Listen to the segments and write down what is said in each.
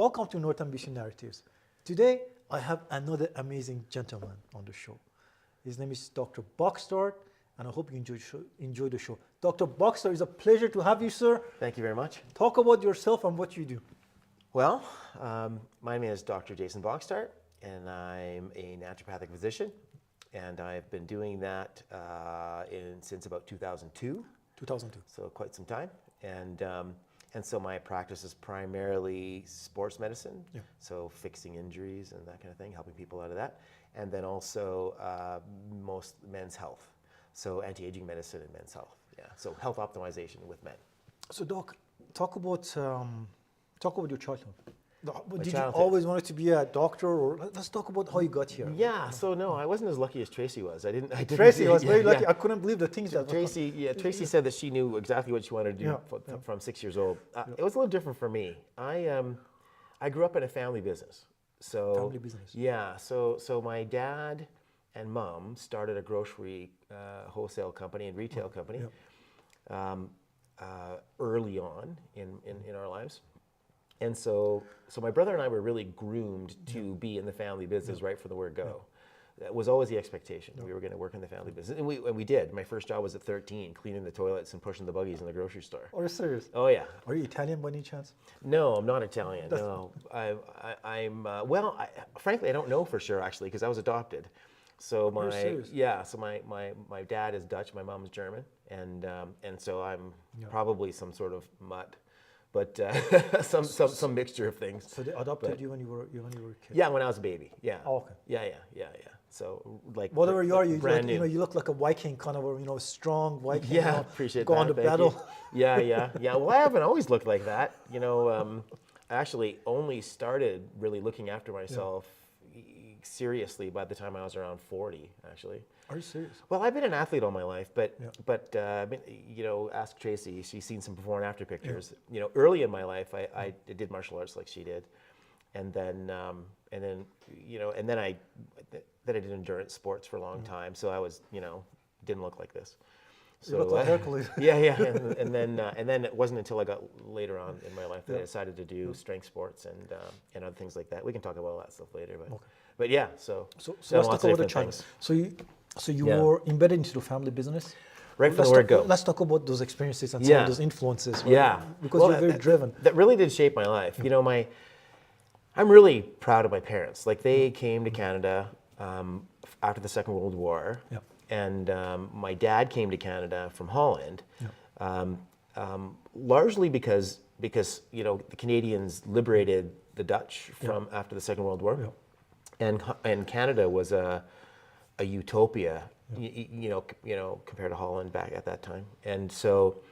Welcome to North Ambition Narratives. Today, I have another amazing gentleman on the show. His name is Dr. Boxtart, and I hope you enjoy the show. Dr. Boxtart, it's a pleasure to have you, sir. Thank you very much. Talk about yourself and what you do. Well, my name is Dr. Jason Boxtart, and I'm a naturopathic physician, and I've been doing that since about 2002. 2002. So quite some time. And so my practice is primarily sports medicine, so fixing injuries and that kind of thing, helping people out of that. And then also most men's health, so anti-aging medicine and men's health. Yeah, so health optimization with men. So, Doc, talk about your childhood. Did you childhood. always wanted to be a doctor, or let's talk about how you got here? Yeah, so no, I wasn't as lucky as Tracy was. I didn't Tracy was very lucky. I couldn't believe the things that Tracy said that she knew exactly what she wanted to do from 6 years old. It was a little different for me. I grew up in a family business. So family business. Yeah, so my dad and mom started a grocery wholesale company and retail company early on in our lives. And so my brother and I were really groomed to be in the family business right from the word go. That was always the expectation. We were going to work in the family business, and we did. My first job was at 13, cleaning the toilets and pushing the buggies in the grocery store. Are you serious? Oh yeah. Are you Italian by any chance? No, I'm not Italian. No, I'm. Well, frankly, I don't know for sure actually, because I was adopted. So my dad is Dutch, my mom's German, and so I'm probably some sort of mutt. But some mixture of things. So they adopted you when you were a kid? Yeah, when I was a baby. Yeah. Oh, okay. Yeah. So like whatever you are, you brand new. You look like a Viking, kind of a Yeah, strong Viking. appreciate go that. on to Thank battle. You. Yeah. Well, I haven't always looked like that. I actually only started really looking after myself seriously by the time I was around 40. Actually. Are you serious? Well, I've been an athlete all my life, but ask Tracy. She's seen some before and after pictures. Early in my life, I did martial arts like she did, and then I did endurance sports for a long time. So I was didn't look like this. So you look like Hercules. Yeah, and then it wasn't until I got later on in my life that I decided to do strength sports and other things like that. We can talk about all that stuff later, but yeah. So let's talk about the China. So you were embedded into the family business? Right from the word go. Let's talk about those experiences and some of those influences. Right? Yeah. Because you're very driven. That really did shape my life. I'm really proud of my parents. Like they came to Canada after the Second World War. Yeah. And my dad came to Canada from Holland, largely because the Canadians liberated the Dutch from after the Second World War. Yeah. And Canada was a utopia, compared to Holland back at that time. And so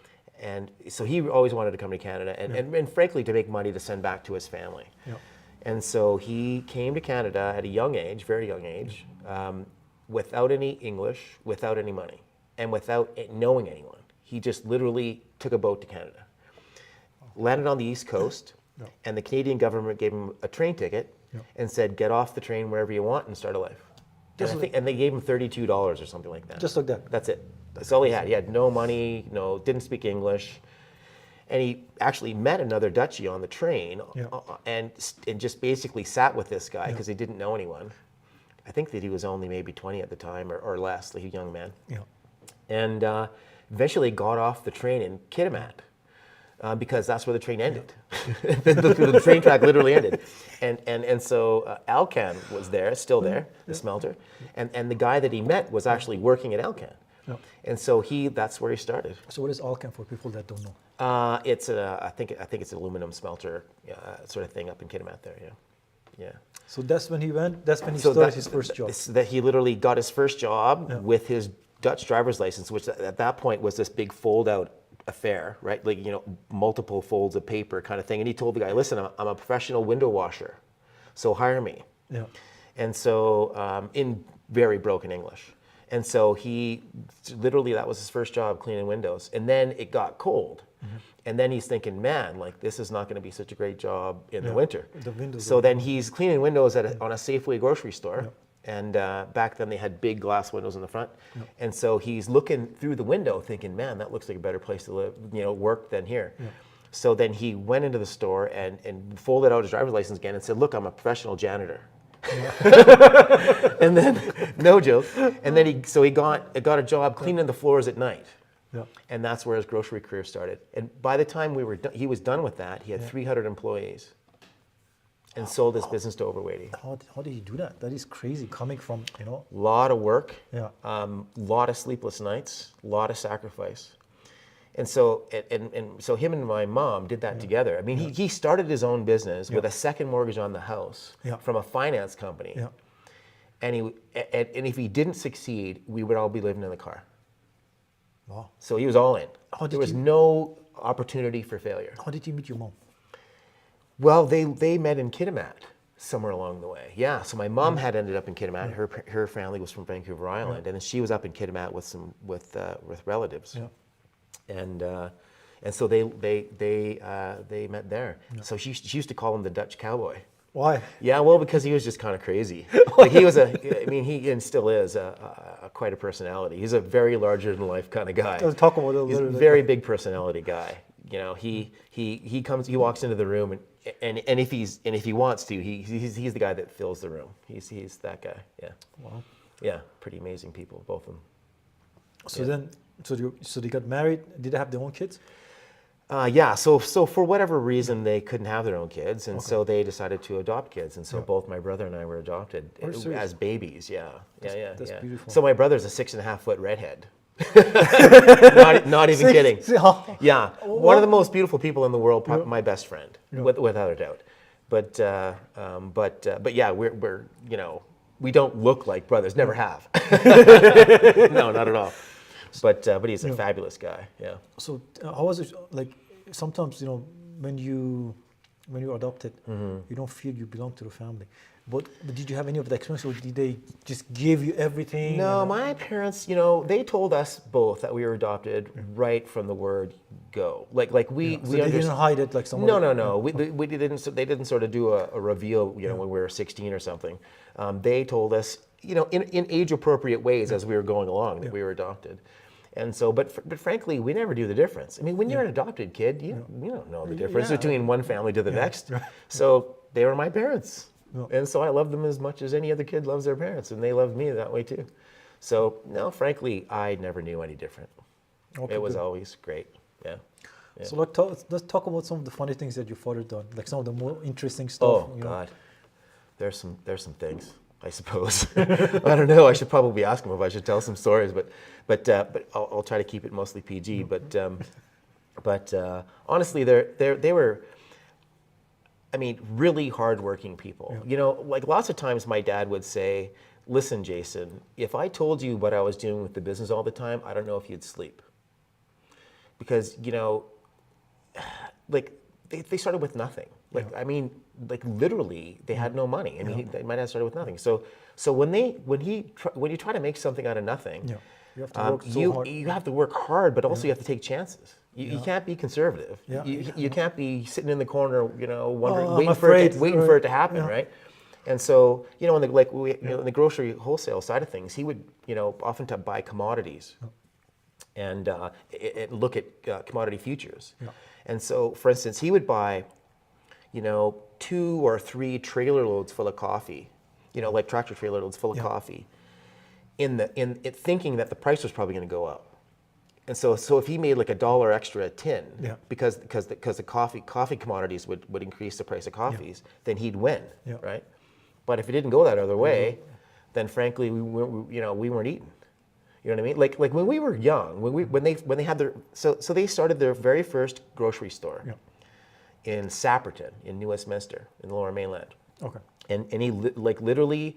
he always wanted to come to Canada and frankly to make money to send back to his family. Yeah. And so he came to Canada at a young age, very young age, without any English, without any money, and without knowing anyone. He just literally took a boat to Canada, landed on the East Coast, and the Canadian government gave him a train ticket and said, get off the train wherever you want and start a life. And they gave him $32 or something like that. Just like that? That's it. That's all he had. He had no money, didn't speak English. And he actually met another Dutchie on the train and just basically sat with this guy because he didn't know anyone. I think that he was only maybe 20 at the time or less, like a young man. Yeah. And eventually got off the train in Kitimat because that's where the train ended. The train track literally ended. And so Alcan was there, still there, the smelter. And the guy that he met was actually working at Alcan. Yeah. And so that's where he started. So what is Alcan for people that don't know? I think it's an aluminum smelter sort of thing up in Kitimat there, yeah. So that's when he went, started his first job. That he literally got his first job with his Dutch driver's license, which at that point was this big fold-out affair, right? Like, multiple folds of paper kind of thing. And he told the guy, listen, I'm a professional window washer, so hire me. Yeah. And so in very broken English. And so he literally, that was his first job, cleaning windows. And then it got cold. Mm-hmm. And then he's thinking, man, like this is not going to be such a great job in the winter. So then he's cleaning windows on a Safeway grocery store. Yeah. And back then they had big glass windows in the front. Yeah. And so he's looking through the window thinking, man, that looks like a better place to live, work than here. Yeah. So then he went into the store and folded out his driver's license again and said, "Look, I'm a professional janitor." And then, no joke. And then he got a job cleaning the floors at night. Yeah. And that's where his grocery career started. And by the time he was done with that, he had 300 employees and sold his business to Overweighty. How did he do that? That is crazy, coming from, Lot of work, Yeah. Lot of sleepless nights, lot of sacrifice. And so so him and my mom did that together. I mean, he started his own business with a second mortgage on the house from a finance company. Yeah. And if he didn't succeed, we would all be living in the car. Wow. So he was all in. How did There was you- no opportunity for failure. How did you meet your mom? Well, they met in Kitimat somewhere along the way. Yeah, so my mom had ended up in Kitimat. Her family was from Vancouver Island, and then she was up in Kitimat with relatives. Yeah. And so they met there. So she used to call him the Dutch cowboy. Why? Yeah, well, because he was just kind of crazy. Like he was he and still is quite a personality. He's a very larger than life kind of guy. Let's talk about it a He's a little bit. very big personality guy. He walks into the room and if he wants to, he's the guy that fills the room. He's that guy. Yeah. Wow. Yeah, pretty amazing people, both of them. So they got married. Did they have their own kids? Yeah, so for whatever reason, they couldn't have their own kids, and so they decided to adopt kids, and so both my brother and I were adopted as babies. Yeah, That's beautiful. So my brother's a 6.5-foot redhead. not even kidding. See how- Yeah, one of the most beautiful people in the world, my best friend, without a doubt. But yeah, we're we don't look like brothers, never have. No, not at all. But he's a fabulous guy. Yeah. So how was it like? Sometimes when you adopted, you don't feel you belong to the family. But did you have any of the experience, or did they just give you everything? No, my parents, they told us both that we were adopted right from the word go. Like we So they didn't hide it like someone. No. We didn't. They didn't sort of do a reveal. When we were 16 or something. They told us, in age appropriate ways as we were going along that we were adopted. And so, but frankly, we never do the difference. I mean, when you're an adopted kid, you don't know the difference between one family to the next. So they were my parents. And so I love them as much as any other kid loves their parents, and they loved me that way too. So no, frankly, I never knew any different. Okay, It was good. always great. Yeah. So let's talk about some of the funny things that your father done, like some of the more interesting stuff. Oh God, there's some things, I suppose. I don't know. I should probably ask him if I should tell some stories, but I'll try to keep it mostly PG. But honestly, they were. I mean, really hardworking people. Like lots of times my dad would say, "Listen, Jason, if I told you what I was doing with the business all the time, I don't know if you'd sleep." Because, like they started with nothing. I mean, like literally they had no money. I mean, my dad started with nothing. So when you try to make something out of nothing, You have to work so hard. you have to work hard, but also you have to take chances. You can't be conservative. Yeah. You can't be sitting in the corner, wondering, I'm waiting afraid, for it to happen, yeah. right? And so, in the grocery wholesale side of things, he would, often buy commodities and look at commodity futures. Yeah. And so, for instance, he would buy, 2 or 3 trailer loads full of coffee, like tractor trailer loads full of coffee, thinking that the price was probably going to go up. And so if he made like $1 extra a tin, because the coffee commodities would increase the price of coffees, then he'd win, right? But if it didn't go that other way, then frankly we weren't eating. You know what I mean? Like when we were young, when they had their so they started their very first grocery store in Sapperton in New Westminster in the Lower Mainland. Okay. And he literally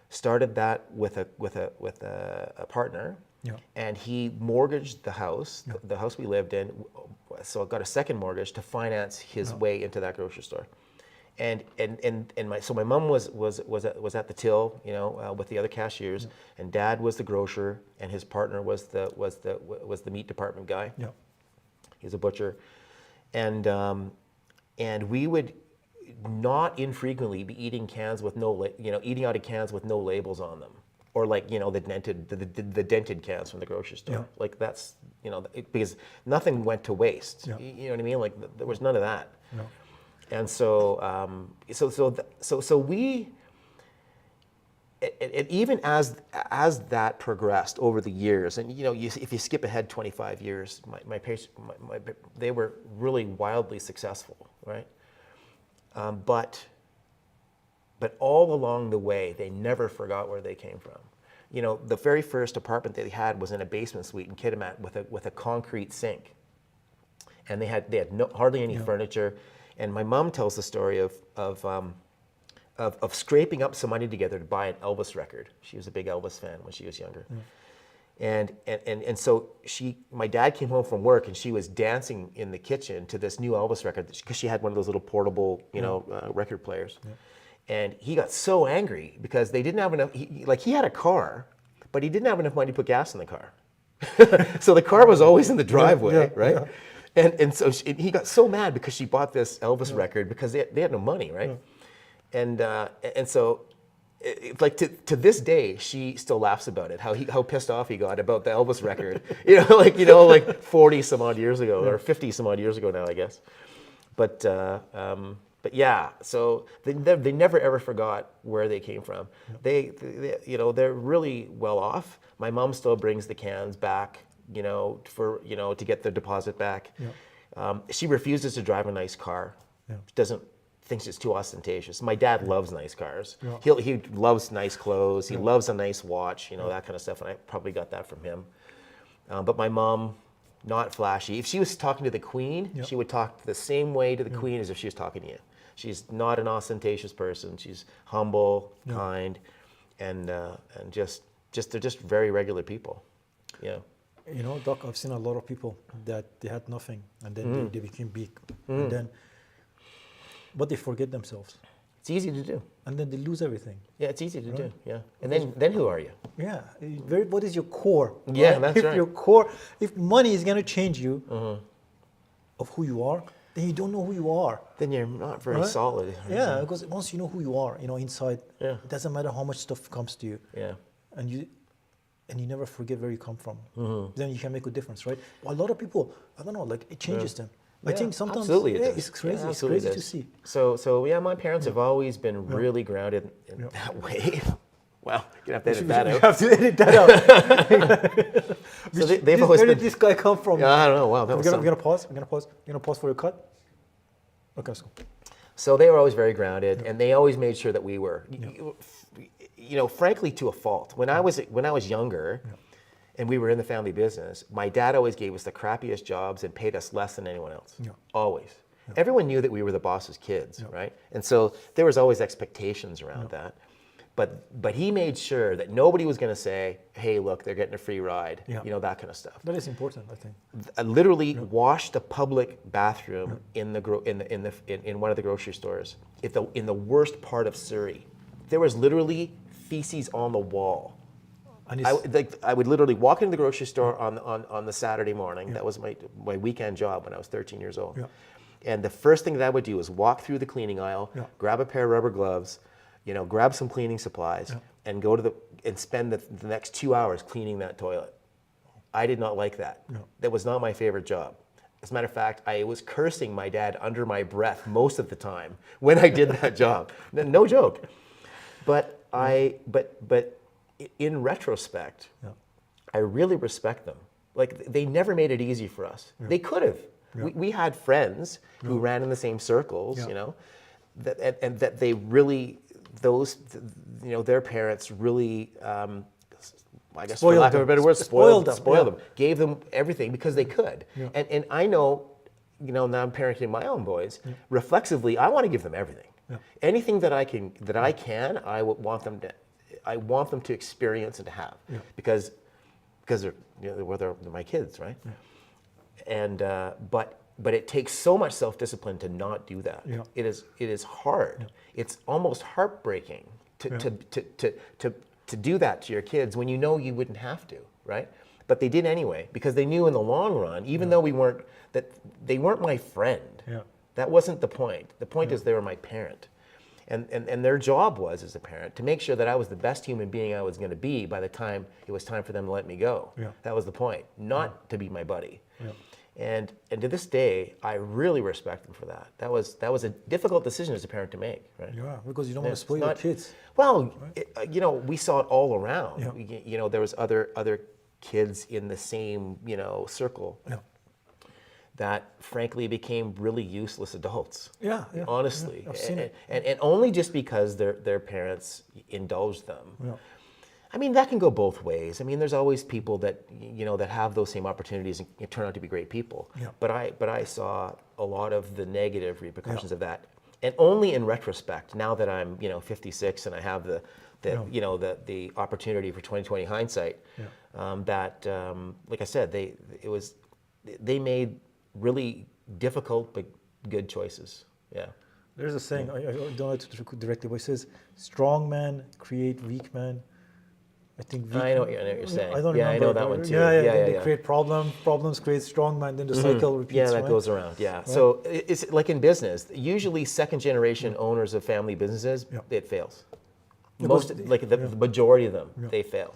started that with a partner. Yeah. And he mortgaged the house, the house we lived in, so I got a second mortgage to finance his way into that grocery store. And my mom was at the till, with the other cashiers, and Dad was the grocer, and his partner was the meat department guy. Yeah. He's a butcher, and we would not infrequently be eating cans with eating out of cans with no labels on them. or like, you know, the dented cans from the grocery store. Yeah. Like that's, you know, because nothing went to waste. Yeah. You know what I mean? Like there was none of that. Yeah. And so, so we, even as that progressed over the years, and you know, if you skip ahead 25 years, my parents, they were really wildly successful, right? But all along the way, they never forgot where they came from. You know, the very first apartment they had was in a basement suite in Kitimat with a concrete sink, and they had hardly any furniture. And my mom tells the story of scraping up some money together to buy an Elvis record. She was a big Elvis fan when she was younger. And so my dad came home from work and she was dancing in the kitchen to this new Elvis record because she had one of those little portable, you know, record players. And he got so angry because they didn't have enough, he had a car, but he didn't have enough money to put gas in the car. So the car was always in the driveway, right? Yeah. And so he got so mad because she bought this Elvis record because they had no money, right? And so, like to this day, she still laughs about it. How pissed off he got about the Elvis record. like 40 some odd years ago, or 50 some odd years ago now, I guess. But yeah, so they never ever forgot where they came from. They they're really well off. My mom still brings the cans back, to get their deposit back. She refuses to drive a nice car. Thinks it's too ostentatious. My dad loves nice cars. He loves nice clothes. He loves a nice watch, that kind of stuff. And I probably got that from him. But my mom, not flashy. If she was talking to the Queen, she would talk the same way to the Queen as if she was talking to you. She's not an ostentatious person. She's humble, kind, and they're just very regular people. Yeah. Doc, I've seen a lot of people that they had nothing and then they became big. And then, but they forget themselves. It's easy to do. And then they lose everything. Yeah, it's easy to do. Yeah. And then who are you? Yeah. What is your core? Yeah, right? That's right. Your core, if money is going to change you of who you are, then you don't know who you are. Then you're not very solid. Yeah, because once you know who you are, inside, it doesn't matter how much stuff comes to you. Yeah. And you never forget where you come from. Then you can make a difference, right? But a lot of people, I don't know, like it changes them. I think sometimes it's crazy. It's crazy to see. So yeah, my parents have always been really grounded in that way. Well, you're gonna have to edit that out. You have to edit that out. So they've always been. Where did this guy come from? I don't know. Wow, We're gonna pause. We're gonna pause for a cut. Okay, let's go. So they were always very grounded, and they always made sure that we were. Frankly, to a fault. When I was younger. And we were in the family business, my dad always gave us the crappiest jobs and paid us less than anyone else. Always. Everyone knew that we were the boss's kids, right? And so there was always expectations around that. But he made sure that nobody was going to say, hey, look, they're getting a free ride, that kind of stuff. That is important, I think. I literally washed a public bathroom in one of the grocery stores in the worst part of Surrey. There was literally feces on the wall. I would literally walk into the grocery store on the Saturday morning. That was my weekend job when I was 13 years old. And the first thing that I would do is walk through the cleaning aisle, grab a pair of rubber gloves, grab some cleaning supplies, and go and spend the next 2 hours cleaning that toilet. I did not like that. That was not my favorite job. As a matter of fact, I was cursing my dad under my breath most of the time when I did that job. No joke. But in retrospect, I really respect them. Like, they never made it easy for us. They could have. We had friends who ran in the same circles, that they really, their parents really, I guess for lack of a better word, spoiled them, gave them everything because they could. And I know, now I'm parenting my own boys, reflexively, I want to give them everything. Anything that I can, I want them to experience and to have, because they're my kids, right? And but it takes so much self-discipline to not do that. It is hard. It's almost heartbreaking to do that to your kids when you know you wouldn't have to, right? But they did anyway because they knew in the long run, even though they weren't my friend. That wasn't the point. The point is they were my parent. And their job was, as a parent, to make sure that I was the best human being I was going to be by the time it was time for them to let me go. Yeah. That was the point, not to be my buddy. Yeah. And to this day, I really respect them for that. That was a difficult decision as a parent to make, right? Yeah, because you don't want to It's spoil your not- kids. Well, we saw it all around. Yeah. There was other kids in the same, circle Yeah. that frankly became really useless adults. Yeah, yeah. Honestly. Yeah, I've seen it. And only just because their parents indulged them. Yeah. I mean, that can go both ways. I mean, there's always people that, that have those same opportunities and turn out to be great people. Yeah. But I saw a lot of the negative repercussions of that. And only in retrospect, now that I'm, 56 and I have the opportunity for 20/20 hindsight, that, like I said, they made really difficult but good choices. Yeah. There's a saying, I don't know it directly, but it says, strong men create weak men. I think weak I know what you're saying. I don't yeah, remember. I know that one too. Yeah, then they create problems create strong men, then the cycle repeats. Yeah, that right? goes around. Yeah. Right. So it's like in business. Usually, second generation owners of family businesses, it fails. The majority of them, they fail,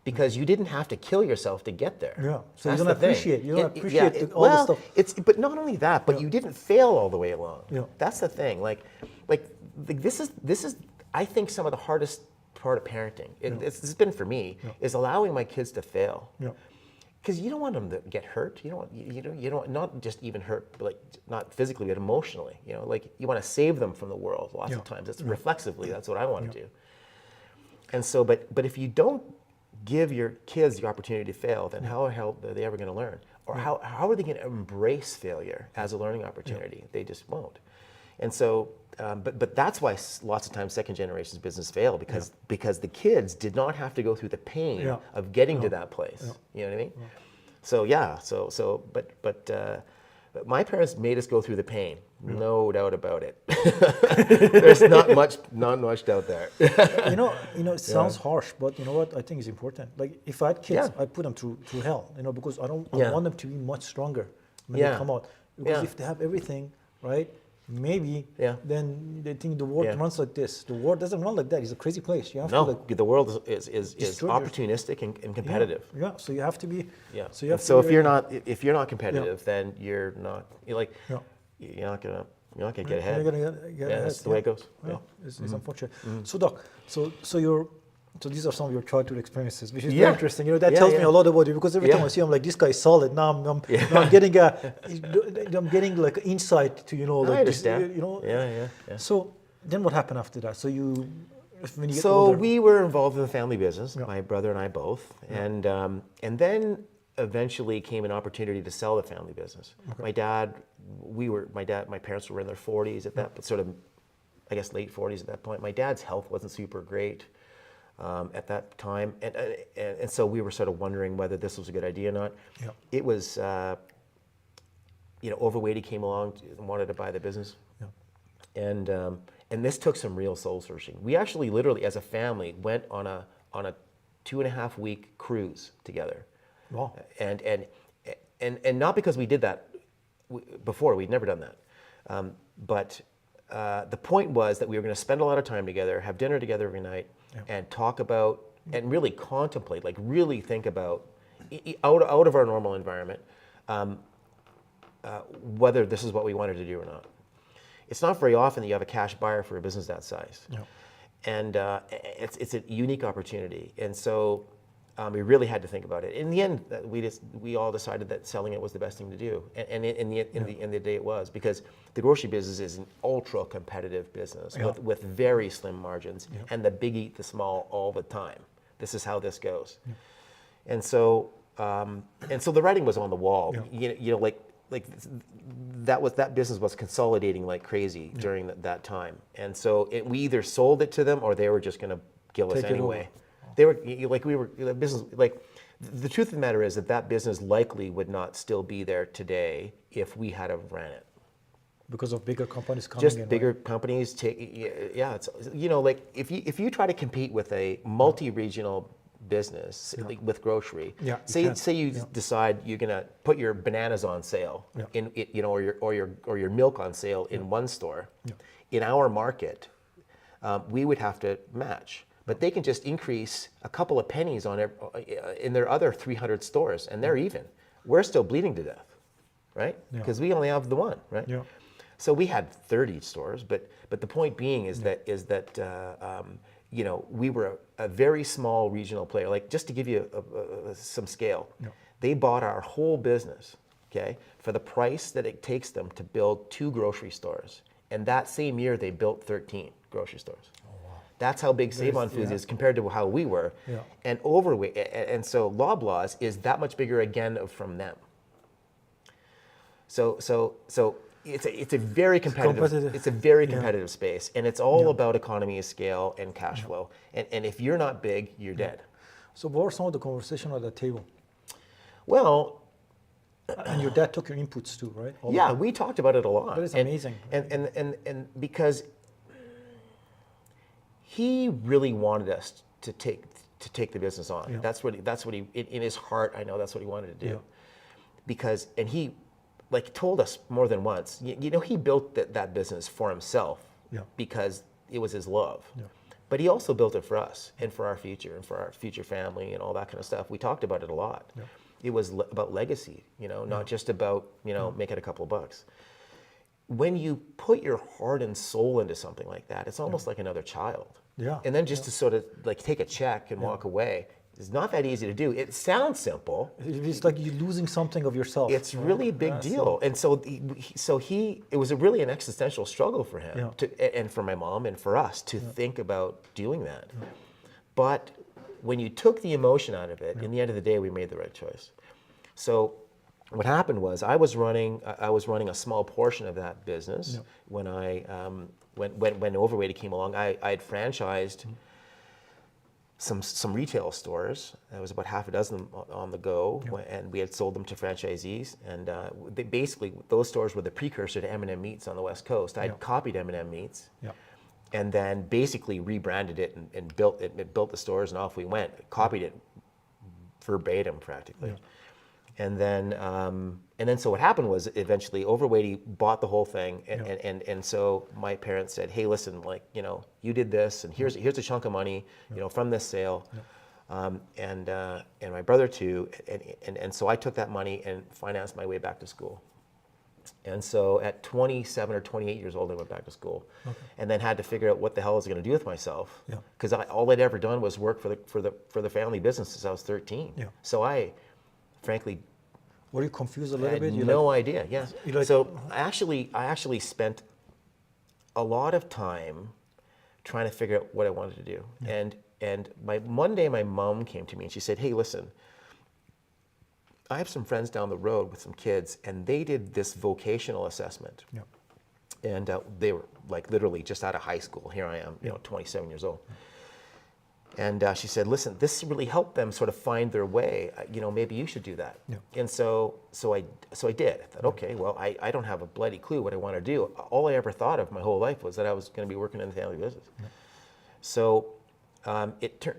because you didn't have to kill yourself to get there. Yeah. So That's you don't appreciate all the stuff. But not only that, but you didn't fail all the way along. Yeah. That's the thing. Like this is I think some of the hardest part of parenting. This has been for me is allowing my kids to fail. Yeah. Because you don't want them to get hurt. You don't not just even hurt, but like not physically, but emotionally. You want to save them from the world. Lots of times, it's reflexively. That's what I want to do. And so, but if you don't give your kids the opportunity to fail, then how the hell are they ever going to learn? Or how are they going to embrace failure as a learning opportunity? They just won't. And so, but that's why lots of times second generation's business fail, because the kids did not have to go through the pain of getting to that place. You know what I mean? So but my parents made us go through the pain, no doubt about it. There's not much doubt there. It sounds harsh, but you know what? I think it's important. Like if I had kids, I'd put them through hell, because I want them to be much stronger when they come out. Because if they have everything, right? Maybe then they think the world runs like this. The world doesn't run like that. It's a crazy place. You have to the world is opportunistic and competitive. Yeah. So you have to be. Yeah. So you have so to if you're not competitive, then you're not not gonna get ahead. You're gonna get ahead. That's the way it goes. Yeah. It's unfortunate. So Doc, so these are some of your childhood experiences, which is very interesting. That tells me a lot about you, because every time I see him, like, this guy is solid. Now I'm getting like insight to like I understand. This, So then what happened after that? So when you get So older, we were involved in the family business, my brother and I both, and then eventually came an opportunity to sell the family business. Okay. My parents were in their 40s at that, sort of, I guess, late 40s at that point. My dad's health wasn't super great at that time, and so we were sort of wondering whether this was a good idea or not. Yeah. It was, Overweighty came along and wanted to buy the business, and this took some real soul searching. We actually, literally, as a family, went on a 2.5-week cruise together. Wow. And not because we did that before, we'd never done that. But the point was that we were going to spend a lot of time together, have dinner together every night, and talk about, and really contemplate, like really think about, out of our normal environment, whether this is what we wanted to do or not. It's not very often that you have a cash buyer for a business that size. Yeah. And it's a unique opportunity. And so we really had to think about it. In the end, we all decided that selling it was the best thing to do. And in the end of the day, it was, because the grocery business is an ultra competitive business with very slim margins, and the big eat the small all the time. This is how this goes. Yeah. And so the writing was on the wall. Yeah. Like that business was consolidating like crazy during that time. And so we either sold it to them, or they were just going to kill us anyway. They were business. Like, the truth of the matter is that business likely would not still be there today if we had have ran it. Because of bigger companies coming just in. Bigger right? companies take. Yeah, it's like if you try to compete with a multi-regional business like with grocery. Yeah, say you decide you're gonna put your bananas on sale in or your milk on sale in one store. Yeah. In our market, we would have to match. But they can just increase a couple of pennies on in their other 300 stores, and they're even. We're still bleeding to death, right? Because we only have the one, right? Yeah. So we had 30 stores, but the point being is that you know, we were a very small regional player. Like, just to give you some scale, they bought our whole business, okay, for the price that it takes them to build 2 grocery stores. And that same year, they built 13 grocery stores. That's how big Save On Foods is compared to how we were. And overweight, and so Loblaws is that much bigger again from them. So it's a very competitive. It's a very competitive space, and it's all about economy of scale and cash flow. And if you're not big, you're dead. So what were some of the conversation at the table? Well, and your dad took your inputs too, right? Yeah, we talked about it a lot. That is amazing. And because he really wanted us to take the business on. That's what he in his heart, I know that's what he wanted to do. Because, and he like told us more than once, you know, he built that business for himself because it was his love. But he also built it for us and for our future and for our future family and all that kind of stuff. We talked about it a lot. It was about legacy, you know, not just about, you know, making a couple of bucks. When you put your heart and soul into something like that, it's almost like another child. And then just to sort of like take a check and walk away, it's not that easy to do. It sounds simple. It's like you're losing something of yourself. It's really a big deal. And so it was really an existential struggle for him and for my mom and for us to think about doing that. But when you took the emotion out of it, in the end of the day, we made the right choice. So what happened was I was running a small portion of that business when when Overweight came along. I had franchised some retail stores. There was about half a dozen on the go, and we had sold them to franchisees. And basically, those stores were the precursor to M&M Meats on the West Coast. I had copied M&M Meats, and then basically rebranded it and built the stores, and off we went. Copied it verbatim practically. And then so what happened was eventually Overweight bought the whole thing, and so my parents said, hey, listen, like, you know, you did this, and here's a chunk of money, you know, from this sale, and my brother too, and so I took that money and financed my way back to school. And so at 27 or 28 years old, I went back to school, and then had to figure out what the hell I was going to do with myself, because all I'd ever done was work for the family business since I was 13. So I, frankly, were you confused a little bit? I had no idea. Yeah. So I actually spent a lot of time trying to figure out what I wanted to do. And one day my mom came to me and she said, hey, listen, I have some friends down the road with some kids, and they did this vocational assessment. And they were like literally just out of high school. Here I am, you know, 27 years old. And she said, listen, this really helped them sort of find their way. You know, maybe you should do that. And so I did. I thought, okay, well, I don't have a bloody clue what I want to do. All I ever thought of my whole life was that I was going to be working in the family business. So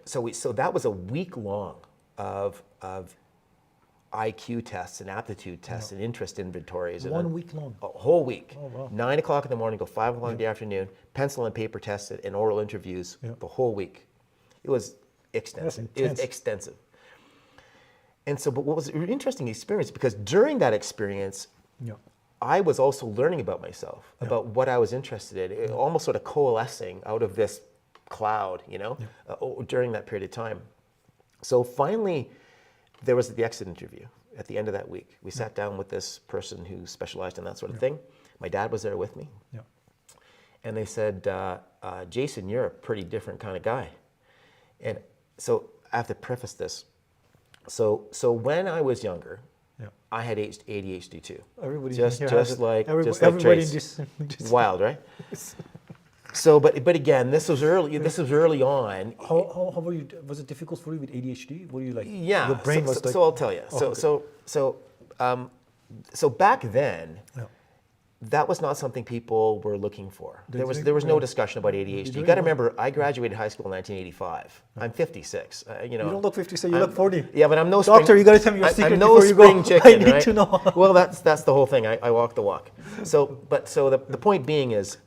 so that was a week long of IQ tests and aptitude tests and interest inventories. 1 week long? A whole week. Oh, wow. 9 o'clock in the morning, go 5 o'clock in the afternoon, pencil and paper tests and oral interviews the whole week. It was extensive. It was extensive. And so, but what was an interesting experience, because during that experience, I was also learning about myself, about what I was interested in, almost sort of coalescing out of this cloud, you know, during that period of time. So finally, there was the exit interview at the end of that week. We sat down with this person who specialized in that sort of thing. My dad was there with me. And they said, Jason, you're a pretty different kind of guy. And so I have to preface this. So when I was younger, I had ADHD too. Everybody just like everybody Trace. Wild, right? So, but again, this was early on. How were you? Was it difficult for you with ADHD? Were you like? Yeah. Your brain was like. So I'll tell you. So back then. That was not something people were looking for. There was no discussion about ADHD. You got to remember, I graduated high school in 1985. I'm 56. You know, you don't look 56. You look 40. Yeah, but I'm no doctor. You got to tell me your secret I'm no before you spring go. chicken, I need right? to know. Well, that's the whole thing. I walk the walk. So the point being is,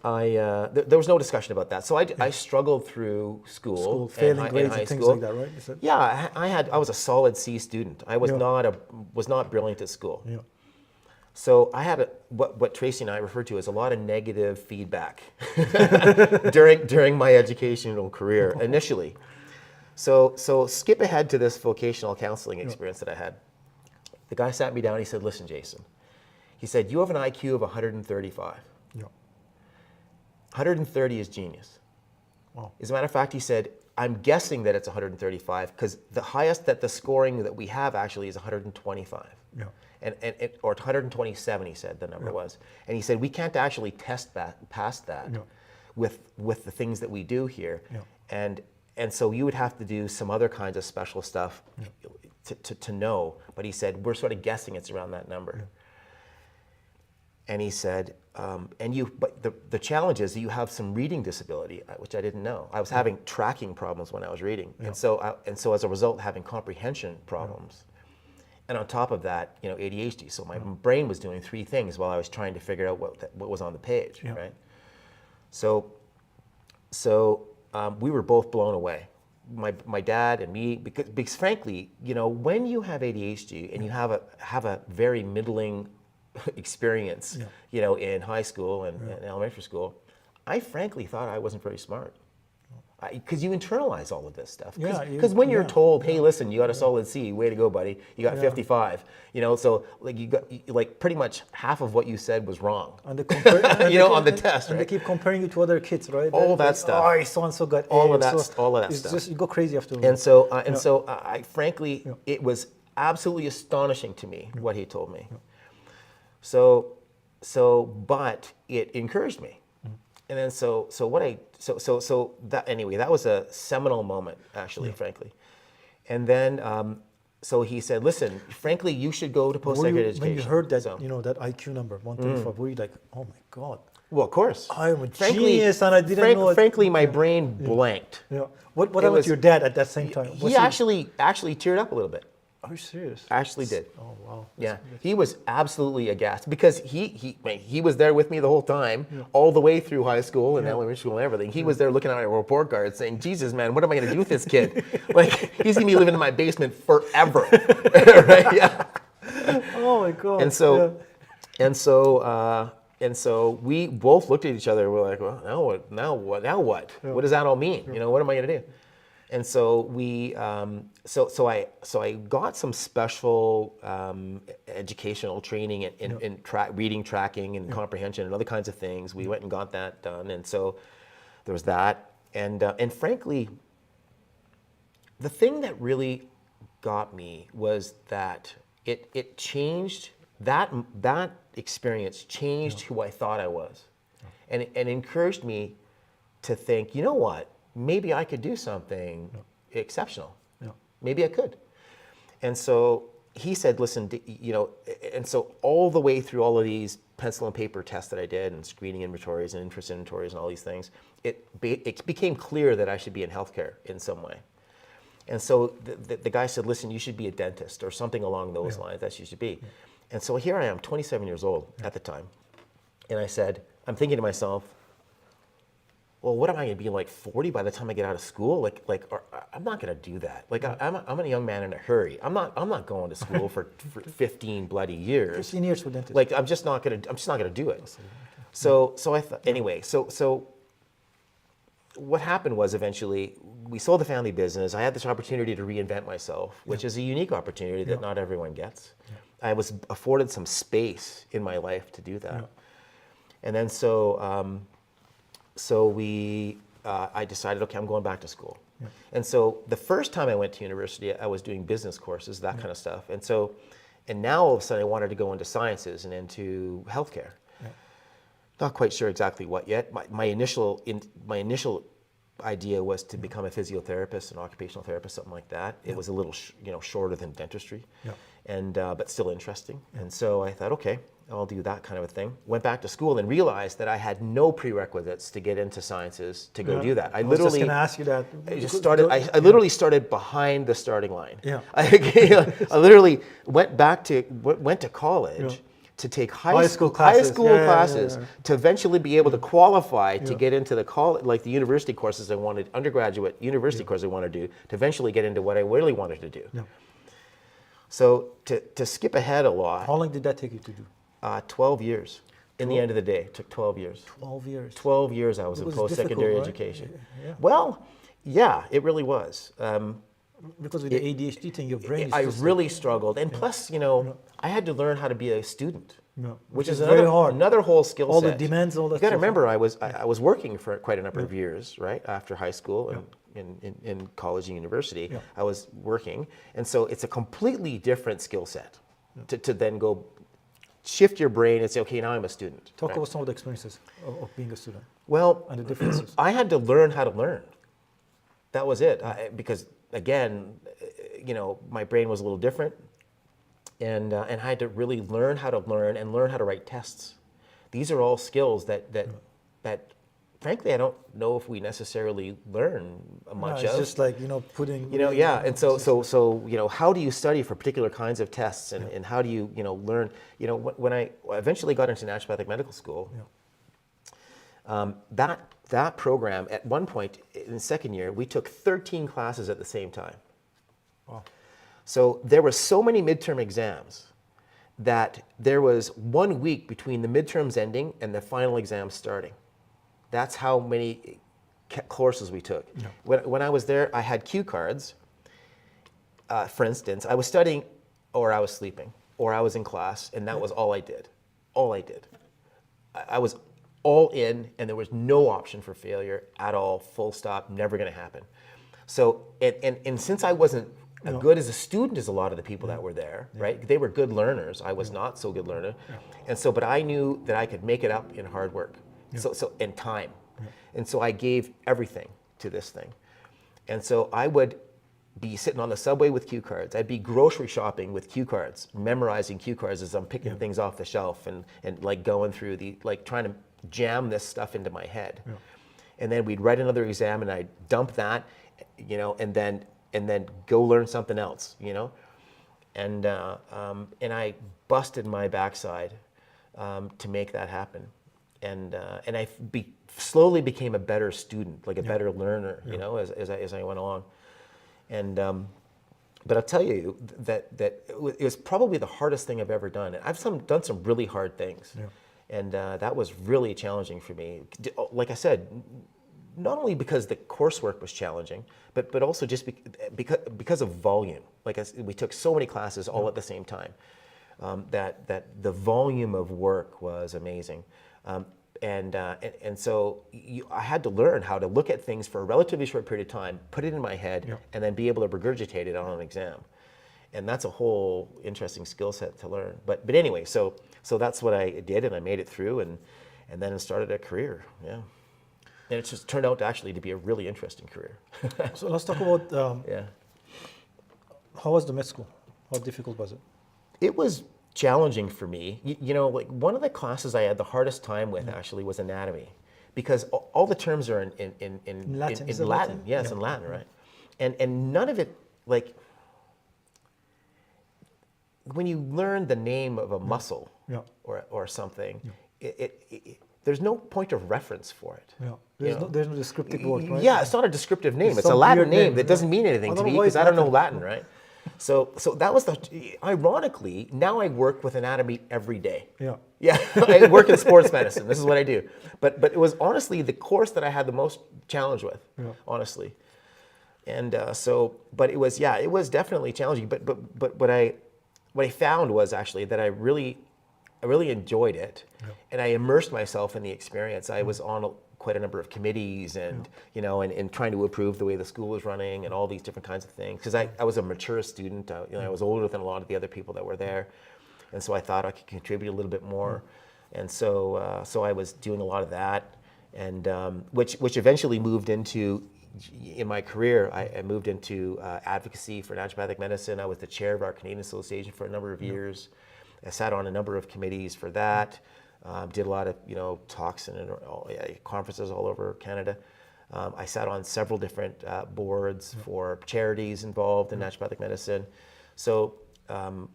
there was no discussion about that. So I struggled through school, failing in grades high and things school. like that, right? You said? Yeah, I was a solid C student. I was not brilliant at school. Yeah. So I had what Tracy and I refer to as a lot of negative feedback during my educational career initially. So skip ahead to this vocational counseling experience that I had. The guy sat me down. He said, "Listen, Jason," he said, "you have an IQ of 135. Yeah. 130 is genius." Wow. As a matter of fact, he said, "I'm guessing that it's 135 because the highest that the scoring that we have actually is 125." Yeah. Or 127, he said the number was. And he said, "We can't actually test that past that with the things that we do here." Yeah. And so you would have to do some other kinds of special stuff to know. But he said, "We're sort of guessing it's around that number." Yeah. And he said, but the challenge is that you have some reading disability, which I didn't know. I was having tracking problems when I was reading. Yeah. And so as a result, having comprehension problems. And on top of that, ADHD. So my brain was doing three things while I was trying to figure out what was on the page, right? So we were both blown away. My dad and me, because frankly, when you have ADHD and you have a very middling experience, in high school and elementary school, I frankly thought I wasn't very smart. Because you internalize all of this stuff. Because when you're told, "Hey, listen, you got a solid C, way to go, buddy. You got 55." So you got pretty much half of what you said was wrong. And they on the test, right? And they keep comparing you to other kids, right? All that stuff. Oh, so and so got all A. of that It's stuff. just you go crazy after. And so I frankly, it was absolutely astonishing to me what he told me. But it encouraged me. And then that was a seminal moment, actually, frankly. And then so he said, "Listen, frankly, you should go to post-secondary education." When you heard that, that IQ number 135, were you like, "Oh my God"? Well, of course. I'm a genius, and I didn't know it. Frankly, my brain blanked. Yeah. What happened to your dad at that same time? He actually teared up a little bit. Are you serious? Actually did. Oh wow. Yeah, he was absolutely aghast because he was there with me the whole time, all the way through high school and elementary school and everything. He was there looking at my report card saying, "Jesus, man, what am I going to do with this kid? He's going to be living in my basement forever." Right? Yeah. Oh my God. And so we both looked at each other. And we're like, "Well, now what? Yeah. What does that all mean? What am I going to do?" And so so I got some special educational training in reading, tracking, and comprehension, and other kinds of things. We went and got that done, and so there was that. And frankly, the thing that really got me was that it changed that experience changed who I thought I was, and encouraged me to think, you know what? Maybe I could do something exceptional. Maybe I could. And so he said, "Listen, and so all the way through all of these pencil and paper tests that I did and screening inventories and interest inventories and all these things, it became clear that I should be in healthcare in some way." And so the guy said, "Listen, you should be a dentist or something along those lines. That's what you should be." And so here I am, 27 years old at the time. And I said, I'm thinking to myself, well, what am I going to be like 40 by the time I get out of school? I'm not going to do that. I'm a young man in a hurry. I'm not going to school for 15 bloody years. 15 years for dentist. I'm just not going to do it. So I thought, anyway, so what happened was eventually we sold the family business. I had this opportunity to reinvent myself, which is a unique opportunity that not everyone gets. I was afforded some space in my life to do that. And then I decided, okay, I'm going back to school. And so the first time I went to university, I was doing business courses, that kind of stuff. And now all of a sudden I wanted to go into sciences and into healthcare. Not quite sure exactly what yet. My initial idea was to become a physiotherapist, an occupational therapist, something like that. It was a little shorter than dentistry, but still interesting. And so I thought, okay, I'll do that kind of a thing. Went back to school and realized that I had no prerequisites to get into sciences to go do that. I was just going to ask you that. I literally started behind the starting line. I literally went to college to take High school classes. high school Yeah, yeah, classes yeah. to eventually be able to qualify to Yeah. get into the college, like the university courses I wanted, undergraduate university courses I wanted to do, to eventually get into what I really wanted to do. Yeah. So to skip ahead a lot, How long did that take you to do? 12 years. In the end of the day, it took 12 years. 12 years. 12 years I was It in was post-secondary difficult, right? education. Yeah. Well, yeah, it really was. Because with the ADHD thing, your brain is I just really struggled, and plus, I had to learn how to be a student, Yeah. which is very another, hard. another whole skill All set. the demands, all that You got to stuff. remember, I was working for quite a number of years, right after high school and in college and university. Yeah. I was working, and so it's a completely different skill set to then go shift your brain and say, okay, now I'm a student. Talk right? about some of the experiences of being a student Well, and the differences. I had to learn how to learn. That was it. Because again, my brain was a little different, and I had to really learn how to learn and learn how to write tests. These are all skills that frankly I don't know if we necessarily learn much It's of. just like putting. Yeah, and so how do you study for particular kinds of tests, and how do you learn? When I eventually got into naturopathic medical school, that program at one point in the second year we took 13 classes at the same time. Wow. So there were so many midterm exams that there was 1 week between the midterms ending and the final exam starting. That's how many courses we took. Yeah. When I was there, I had cue cards. For instance, I was studying, or I was sleeping, or I was in class, and that was all I did. All I did. I was all in, and there was no option for failure at all, full stop, never going to happen. So, and since I wasn't as good as a student as a lot of the people that were there, right? They were good learners. I was not so good learner. And so, but I knew that I could make it up in hard work. So in time. And so I gave everything to this thing. And so I would be sitting on the subway with cue cards. I'd be grocery shopping with cue cards, memorizing cue cards as I'm picking things off the shelf and like going through trying to jam this stuff into my head. Yeah. And then we'd write another exam and I'd dump that, and then go learn something else, And I busted my backside to make that happen. And I slowly became a better student, like a better learner, as I went along. And but I'll tell you that it was probably the hardest thing I've ever done. I've done some really hard things, and that was really challenging for me. Like I said, not only because the coursework was challenging, but also just because of volume. We took so many classes all at the same time, that the volume of work was amazing. And so I had to learn how to look at things for a relatively short period of time, put it in my head, and then be able to regurgitate it on an exam. And that's a whole interesting skill set to learn. But anyway, so that's what I did, and I made it through, and then started a career. Yeah, and it just turned out actually to be a really interesting career. So let's talk about how was the med school? How difficult was it? It was challenging for me. Like one of the classes I had the hardest time with actually was anatomy, because all the terms are in Latin. In Latin. Yes, in Latin, right? And none of it, like when you learn the name of a muscle or something, there's no point of reference for it. Yeah. There's no descriptive word, right? Yeah, it's not a descriptive name. It's a some Latin weird name that doesn't mean anything to me because I don't know Latin, right? So that was ironically, now I work with anatomy every day. Yeah, I work in sports medicine. This is what I do. But it was honestly the course that I had the most challenge with, honestly. And but it was definitely challenging. But what I found was actually that I really enjoyed it, and I immersed myself in the experience. I was on quite a number of committees, and and trying to improve the way the school was running, and all these different kinds of things. Because I was a mature student, I was older than a lot of the other people that were there, and so I thought I could contribute a little bit more, and so I was doing a lot of that, and which eventually moved into. In my career, I moved into advocacy for naturopathic medicine. I was the chair of our Canadian Association for a number of years. I sat on a number of committees for that. Did a lot of talks and conferences all over Canada. I sat on several different boards for charities involved in naturopathic medicine. So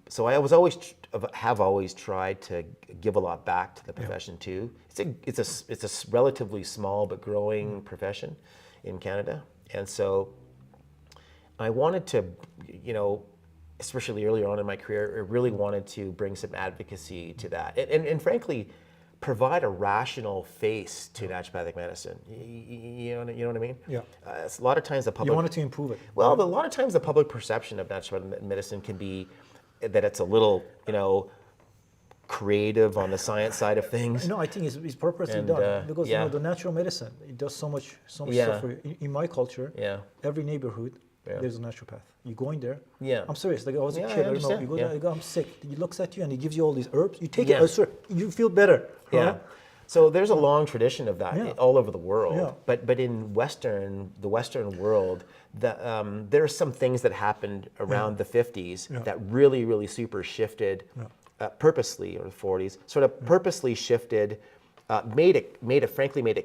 so I was always have always tried to give a lot back to the profession too. It's a relatively small but growing profession in Canada, and so I wanted to, especially earlier on in my career, I really wanted to bring some advocacy to that, and frankly, provide a rational face to naturopathic medicine. You know what I mean? Yeah. It's a lot of times the public. You wanted to improve it. Well, a lot of times the public perception of naturopathic medicine can be that it's a little, creative on the science side of things. No, I think it's purposely And, done because yeah. the natural medicine, it does so much Yeah. stuff for you. In my culture, Yeah. every neighborhood Yeah. there's a naturopath. You go in there. Yeah. I'm serious. Like I was a Yeah, kid. I I remember understand. you go Yeah. there. You go, I'm sick. He looks at you and he gives you all these herbs. You take Yeah. it. Oh, sir, you feel better. Yeah. Right? So there's a long tradition of that Yeah. all over the world. Yeah. But in the Western world, there are some things that happened around the 50s Yeah. that really super shifted purposely, or the 40s, sort of purposely shifted, made a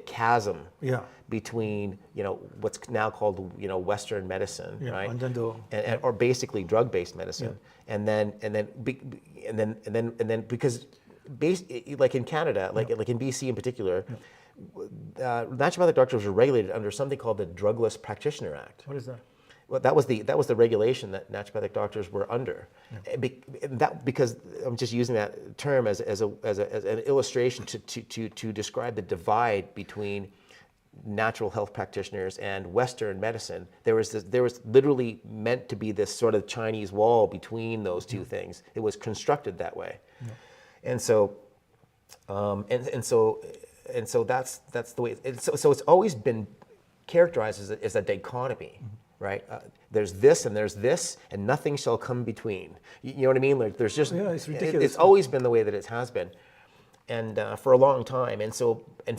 chasm Yeah. between what's now called Western medicine, Yeah, right? and then or basically drug-based medicine, and then because like in Canada, like in BC in particular, naturopathic doctors were regulated under something called the Drugless Practitioner Act. What is that? Well, that was the regulation that naturopathic doctors were under. Because I'm just using that term as an illustration to describe the divide between natural health practitioners and Western medicine. There was literally meant to be this sort of Chinese wall between those two things. It was constructed that way, and so that's the way. So it's always been characterized as a dichotomy. Right? There's this and there's this, and nothing shall come between. You know what I mean? Like there's just, it's ridiculous. It's always been the way that it has been, and for a long time. And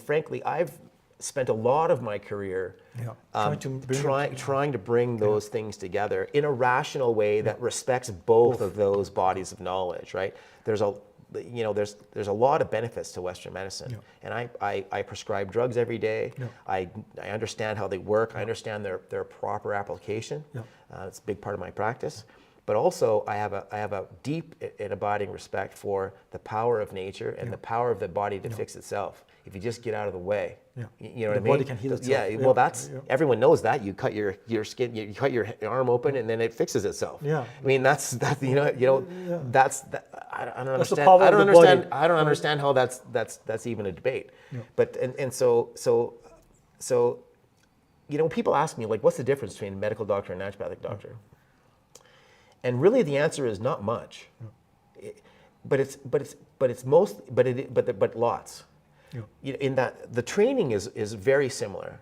frankly, I've spent a lot of my career trying to bring those things together in a rational way that respects both of those bodies of knowledge. Right? There's a lot of benefits to Western medicine, and I prescribe drugs every day. I understand how they work. I understand their proper application. It's a big part of my practice. But also, I have a deep and abiding respect for the power of nature and the power of the body to fix itself. If you just get out of the way, you know what I mean. The body can heal itself. Yeah, well, everyone knows that. You cut your skin, you cut your arm open, and then it fixes itself. Yeah. I mean, that's I don't That's the understand. power I of don't the understand. body. I don't understand how that's even a debate. But so people ask me like, what's the difference between a medical doctor and a naturopathic doctor? And really, the answer is not much. But lots. In that the training is very similar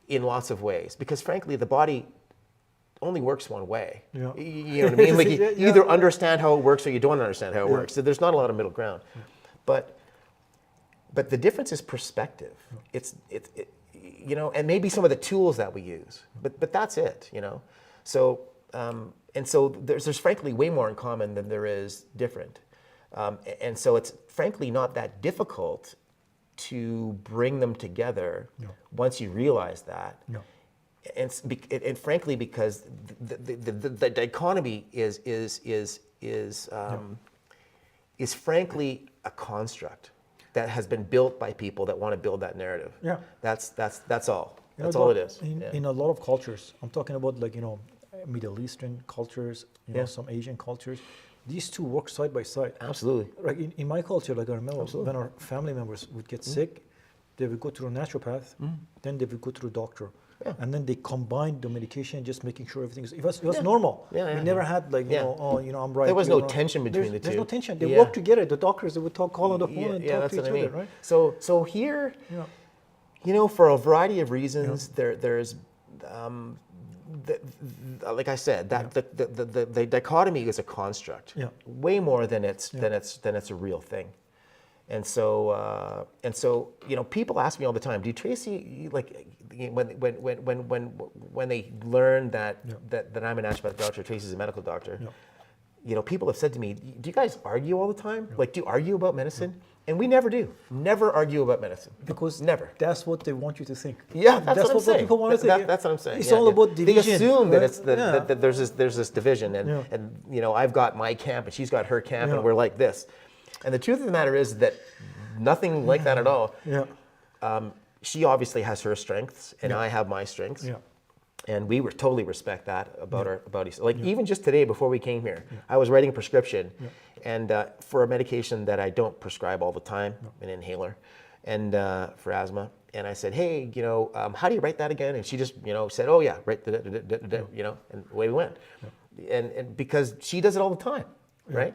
in lots of ways, because frankly the body only works one way. You know what I mean? Like you either understand how it works or you don't understand how it works. So there's not a lot of middle ground. But the difference is perspective. It's and maybe some of the tools that we use. But that's it. So and so there's frankly way more in common than there is different. And so it's frankly not that difficult to bring them together once you realize that. And frankly, because the dichotomy is frankly a construct that has been built by people that want to build that narrative. That's all. That's all it is. In a lot of cultures, I'm talking about Middle Eastern cultures, some Asian cultures. These two work side by side. Absolutely. Like in my culture, like I remember when our family members would get sick, they would go to a naturopath, then they would go to a doctor. And then they combined the medication, just making sure everything is. It was normal. We never had I'm right. There was no tension between the two. There's no tension. They work together. The doctors, they would call on the phone and talk to each other, right? So here, for a variety of reasons, there's. Like I said, that the dichotomy is a construct, way more than it's a real thing, and so people ask me all the time, do Tracy like when they learn that I'm a naturopathic doctor, Tracy's a medical doctor, people have said to me, do you guys argue all the time? Like, do you argue about medicine? And we never do. Never argue about medicine. Because never. that's what they want you to think. Yeah, that's what I'm what saying. people want to think. That's what I'm saying. It's Yeah, all yeah. about division. They assume that right? it's that there's this division, and you know, I've got my camp and she's got her camp, and we're like this. And the truth of the matter is that nothing like that at all. Yeah. She obviously has her strengths, and I have my strengths. Yeah. And we were totally respect that about each. Like even just today before we came here, I was writing a prescription, and for a medication that I don't prescribe all the time, an inhaler, and for asthma. And I said, hey, you know, how do you write that again? And she just, you know, said, oh yeah, write you know, and away we went. And because she does it all the time, right?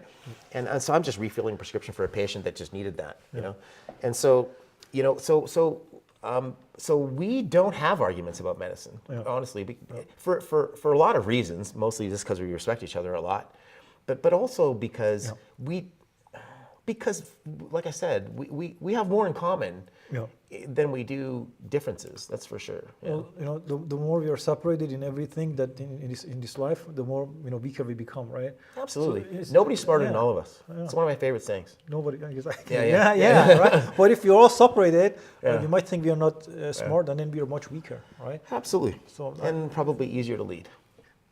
And so I'm just refilling a prescription for a patient that just needed that, you know. And so, you know, so we don't have arguments about medicine, honestly, for a lot of reasons, mostly just because we respect each other a lot, but also because because like I said, we have more in common than we do differences. That's for sure. Well, you know, the more we are separated in everything that in this life, the more, you know, weaker we become, right? Absolutely. Nobody's smarter than all of us. It's one of my favorite sayings. Nobody. Exactly. Yeah. Right. But if you're all separated, you might think we are not smart, and then we are much weaker, right? Absolutely. So and probably easier to lead.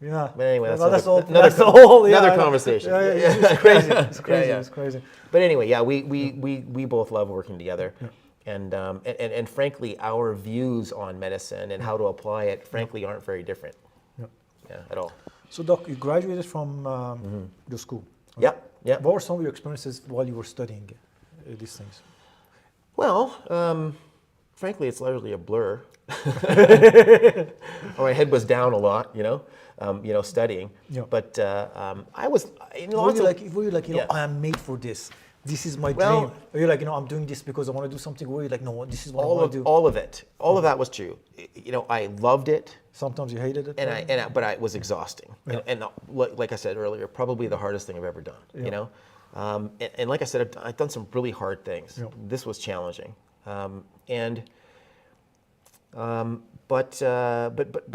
Yeah. But anyway, that's another conversation. It's crazy. It's crazy. Yeah. It's crazy. But anyway, we both love working together. And frankly, our views on medicine and how to apply it, frankly, aren't very different. At all. So, Doc, you graduated from the school. Right? Yeah. What were some of your experiences while you were studying these things? Well, frankly, it's largely a blur. My head was down a lot, you know, studying. But I was. Were you like, you know, I am made for this. This is my dream. Or you're like, you know, I'm doing this because I want to do something. Or you're like, no, this is what I want to do. All of it. All of that was true. You know, I loved it. Sometimes you hated it. But it was exhausting. And like I said earlier, probably the hardest thing I've ever done. You know, and like I said, I've done some really hard things. This was challenging. But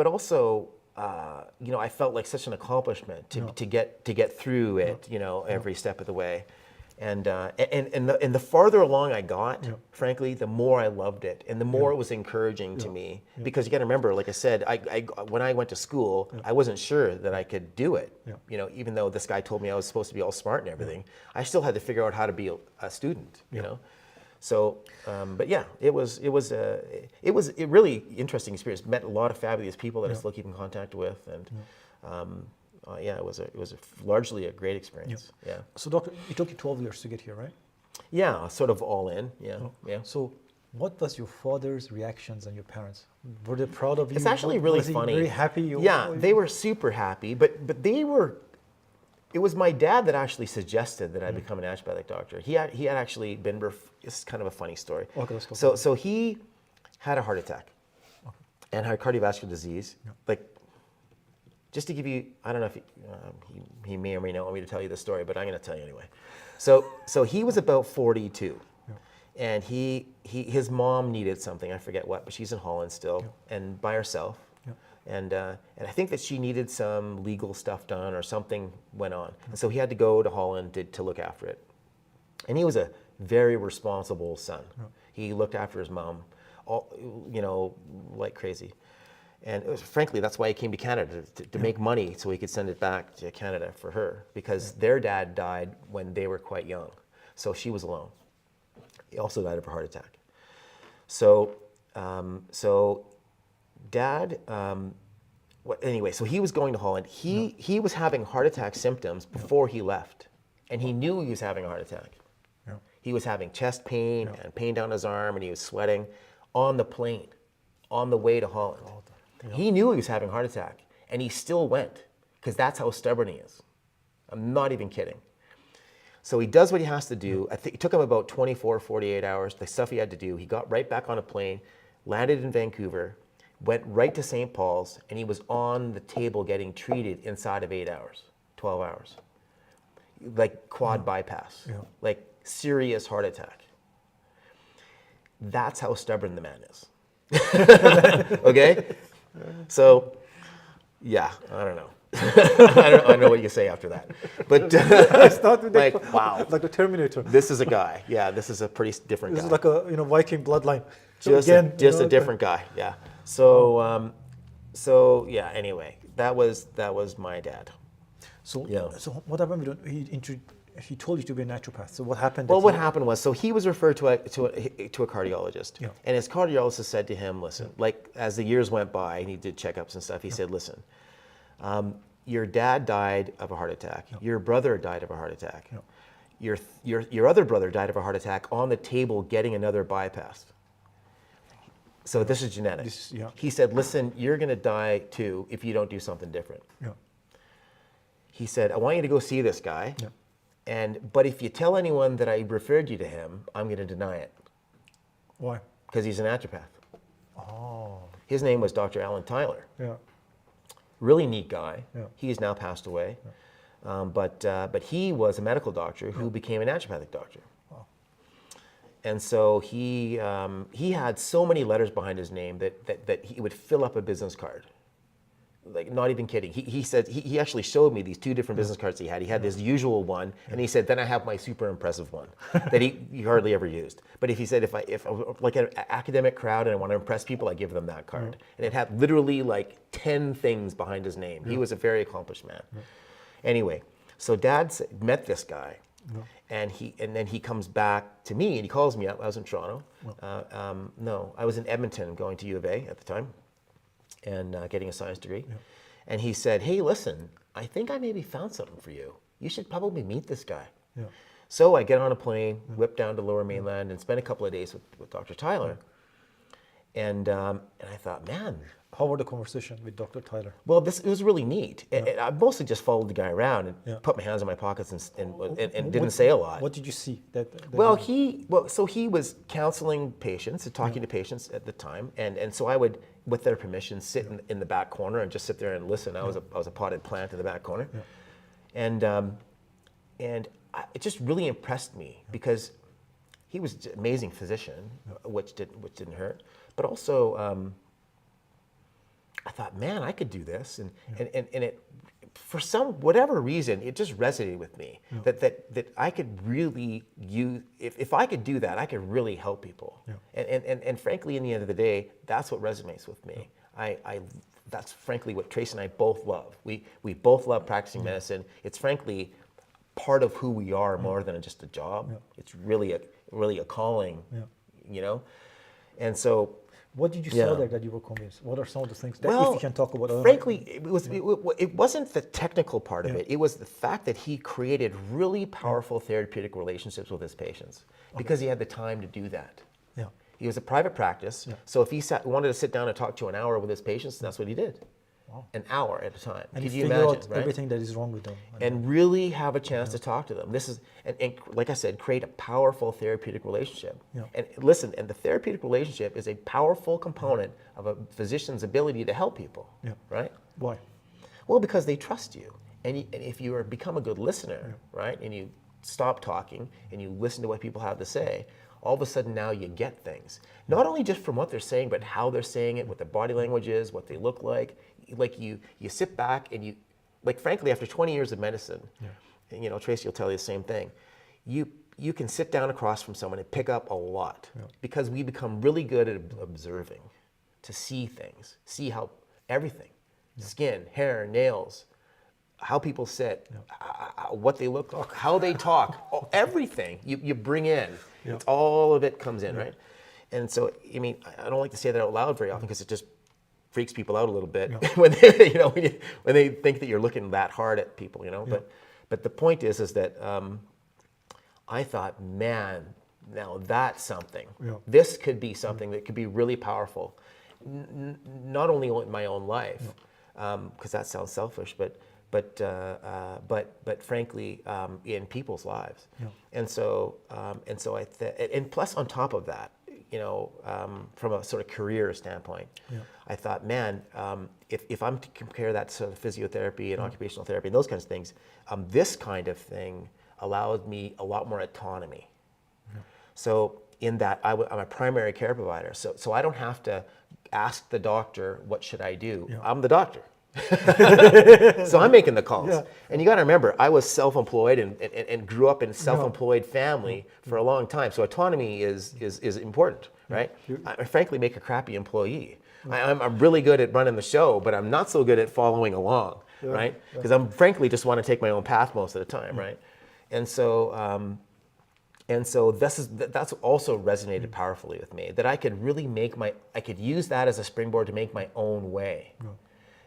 also, you know, I felt like such an accomplishment to get through it. You know, every step of the way. And the farther along I got, frankly, the more I loved it, and the more it was encouraging to me. Because you got to remember, like I said, when I went to school, I wasn't sure that I could do it. You know, even though this guy told me I was supposed to be all smart and everything, I still had to figure out how to be a student. You know, so but yeah, it was a really interesting experience. Met a lot of fabulous people that I still keep in contact with, and. It was largely a great experience. Yeah. So, Doctor, it took you 12 years to get here, right? Yeah, sort of all in. Yeah. So, what was your father's reactions and your parents? Were they proud of you? It's actually really funny. Very happy. They were super happy, but they were. It was my dad that actually suggested that I become an naturopathic doctor. He had actually been. It's kind of a funny story. Okay, let's go. So he had a heart attack, and had cardiovascular disease. Like. Just to give you, I don't know if he may or may not want me to tell you the story, but I'm going to tell you anyway. So he was about 42, and his mom needed something, I forget what, but she's in Holland still, and by herself, and I think that she needed some legal stuff done or something went on, and so he had to go to Holland to look after it, and he was a very responsible son. He looked after his mom, you know, like crazy. And frankly, that's why he came to Canada, to make money so he could send it back to Canada for her, because their dad died when they were quite young. So she was alone. He also died of a heart attack. So dad, anyway, so he was going to Holland. He was having heart attack symptoms before he left, and he knew he was having a heart attack. He was having chest pain and pain down his arm, and he was sweating on the plane, on the way to Holland. He knew he was having a heart attack, and he still went, because that's how stubborn he is. I'm not even kidding. So he does what he has to do. I think it took him about 24, 48 hours, the stuff he had to do. He got right back on a plane, landed in Vancouver, went right to St. Paul's, and he was on the table getting treated inside of 8 hours, 12 hours. Like quad bypass, like serious heart attack. That's how stubborn the man is. Okay? So, yeah, I don't know. I don't know what you say after that. But I started like, wow, like the Terminator. this is a guy. Yeah, this is a pretty different This guy. is like a Viking bloodline. So Just again, a different guy. Yeah. So yeah. Anyway, that was my dad. So Yeah. so what happened? He told you to be a naturopath. So what happened? Well, what happened was, so he was referred to a cardiologist, Yeah. and his cardiologist said to him, "Listen, like as the years went by, and he did checkups and stuff. He said, listen, your dad died of a heart attack. Your brother died of a heart attack. Your other brother died of a heart attack on the table getting another bypass. So this is genetic." He said, "Listen, you're going to die too if you don't do something different." Yeah. He said, "I want you to go see this guy." Yeah. But if you tell anyone that I referred you to him, I'm going to deny it Why? because he's a naturopath. Oh. His name was Dr. Alan Tyler. Yeah. Really neat guy. Yeah. He has now passed away. But he was a medical doctor who became a naturopathic doctor. Wow. And so he had so many letters behind his name that he would fill up a business card. Like, not even kidding. He said, he actually showed me these two different business cards he had. He had this usual one, and he said, then I have my super impressive one that he hardly ever used. But if he said, if I like an academic crowd and I want to impress people, I give them that card. And it had literally like 10 things behind his name. He was a very accomplished man. Anyway, so Dad met this guy, and then he comes back to me and he calls me up. I was in Toronto. No, I was in Edmonton going to U of A at the time, and getting a science degree. And he said, "Hey, listen, I think I maybe found something for you. You should probably meet this guy." Yeah. So I get on a plane, whip down to Lower Mainland, and spend a couple of days with Dr. Tyler. And I thought, man, How was the conversation with Dr. Tyler? well, it was really neat. And I mostly just followed the guy around and put my hands in my pockets and didn't say a lot. What did you see? Well, he was counseling patients and talking to patients at the time, and so I would, with their permission, sit in the back corner and just sit there and listen. I was a potted plant in the back corner, and it just really impressed me because he was an amazing physician, which didn't hurt, but also I thought, man, I could do this, and it, for whatever reason, it just resonated with me that I could really use, if I could do that, I could really help people. And frankly, in the end of the day, that's what resonates with me. That's frankly what Trace and I both love. We both love practicing medicine. It's frankly part of who we are more than just a job. It's really a calling, you know? And so, what did you saw there that you were convinced? What are some of the things that, well, if you can talk about? Frankly, it wasn't the technical part of it. It was the fact that he created really powerful therapeutic relationships with his patients because he had the time to do that. Yeah. He was a private practice, so if he wanted to sit down and talk to an hour with his patients, that's what he did. Wow. An hour at a time. And Could you you figure imagine, out right? everything that is wrong with them. And really have a chance to talk to them. This is, and like I said, create a powerful therapeutic relationship. And listen, and the therapeutic relationship is a powerful component of a physician's ability to help people, right? Why? Well, because they trust you. And if you become a good listener, right, and you stop talking and you listen to what people have to say, all of a sudden now you get things. Not only just from what they're saying, but how they're saying it, what their body language is, what they look like. Like you sit back and you, like frankly, after 20 years of medicine, and, you know, Tracy will tell you the same thing. You can sit down across from someone and pick up a lot because we become really good at observing, to see things, see how everything, skin, hair, nails, how people sit, what they look like, how they talk, everything you bring in. It's all of it comes in, right? And so, I mean, I don't like to say that out loud very often because it just freaks people out a little bit when they, you know, when they think that you're looking that hard at people, you know. But the point is that I thought, man, now that's something. This could be something that could be really powerful, not only in my own life, because that sounds selfish, but frankly, in people's lives. And so and plus on top of that, you know, from a sort of career standpoint, I thought, man, if I'm to compare that to physiotherapy and occupational therapy and those kinds of things, this kind of thing allowed me a lot more autonomy. So in that, I'm a primary care provider, so I don't have to ask the doctor, what should I do? I'm the doctor. So I'm making the calls. Yeah. And you got to remember, I was self-employed and grew up in a self-employed family for a long time. So autonomy is important, right? I frankly make a crappy employee. I'm really good at running the show, but I'm not so good at following along, right? Because I'm frankly just want to take my own path most of the time, right? And so that's also resonated powerfully with me, that I could really I could use that as a springboard to make my own way,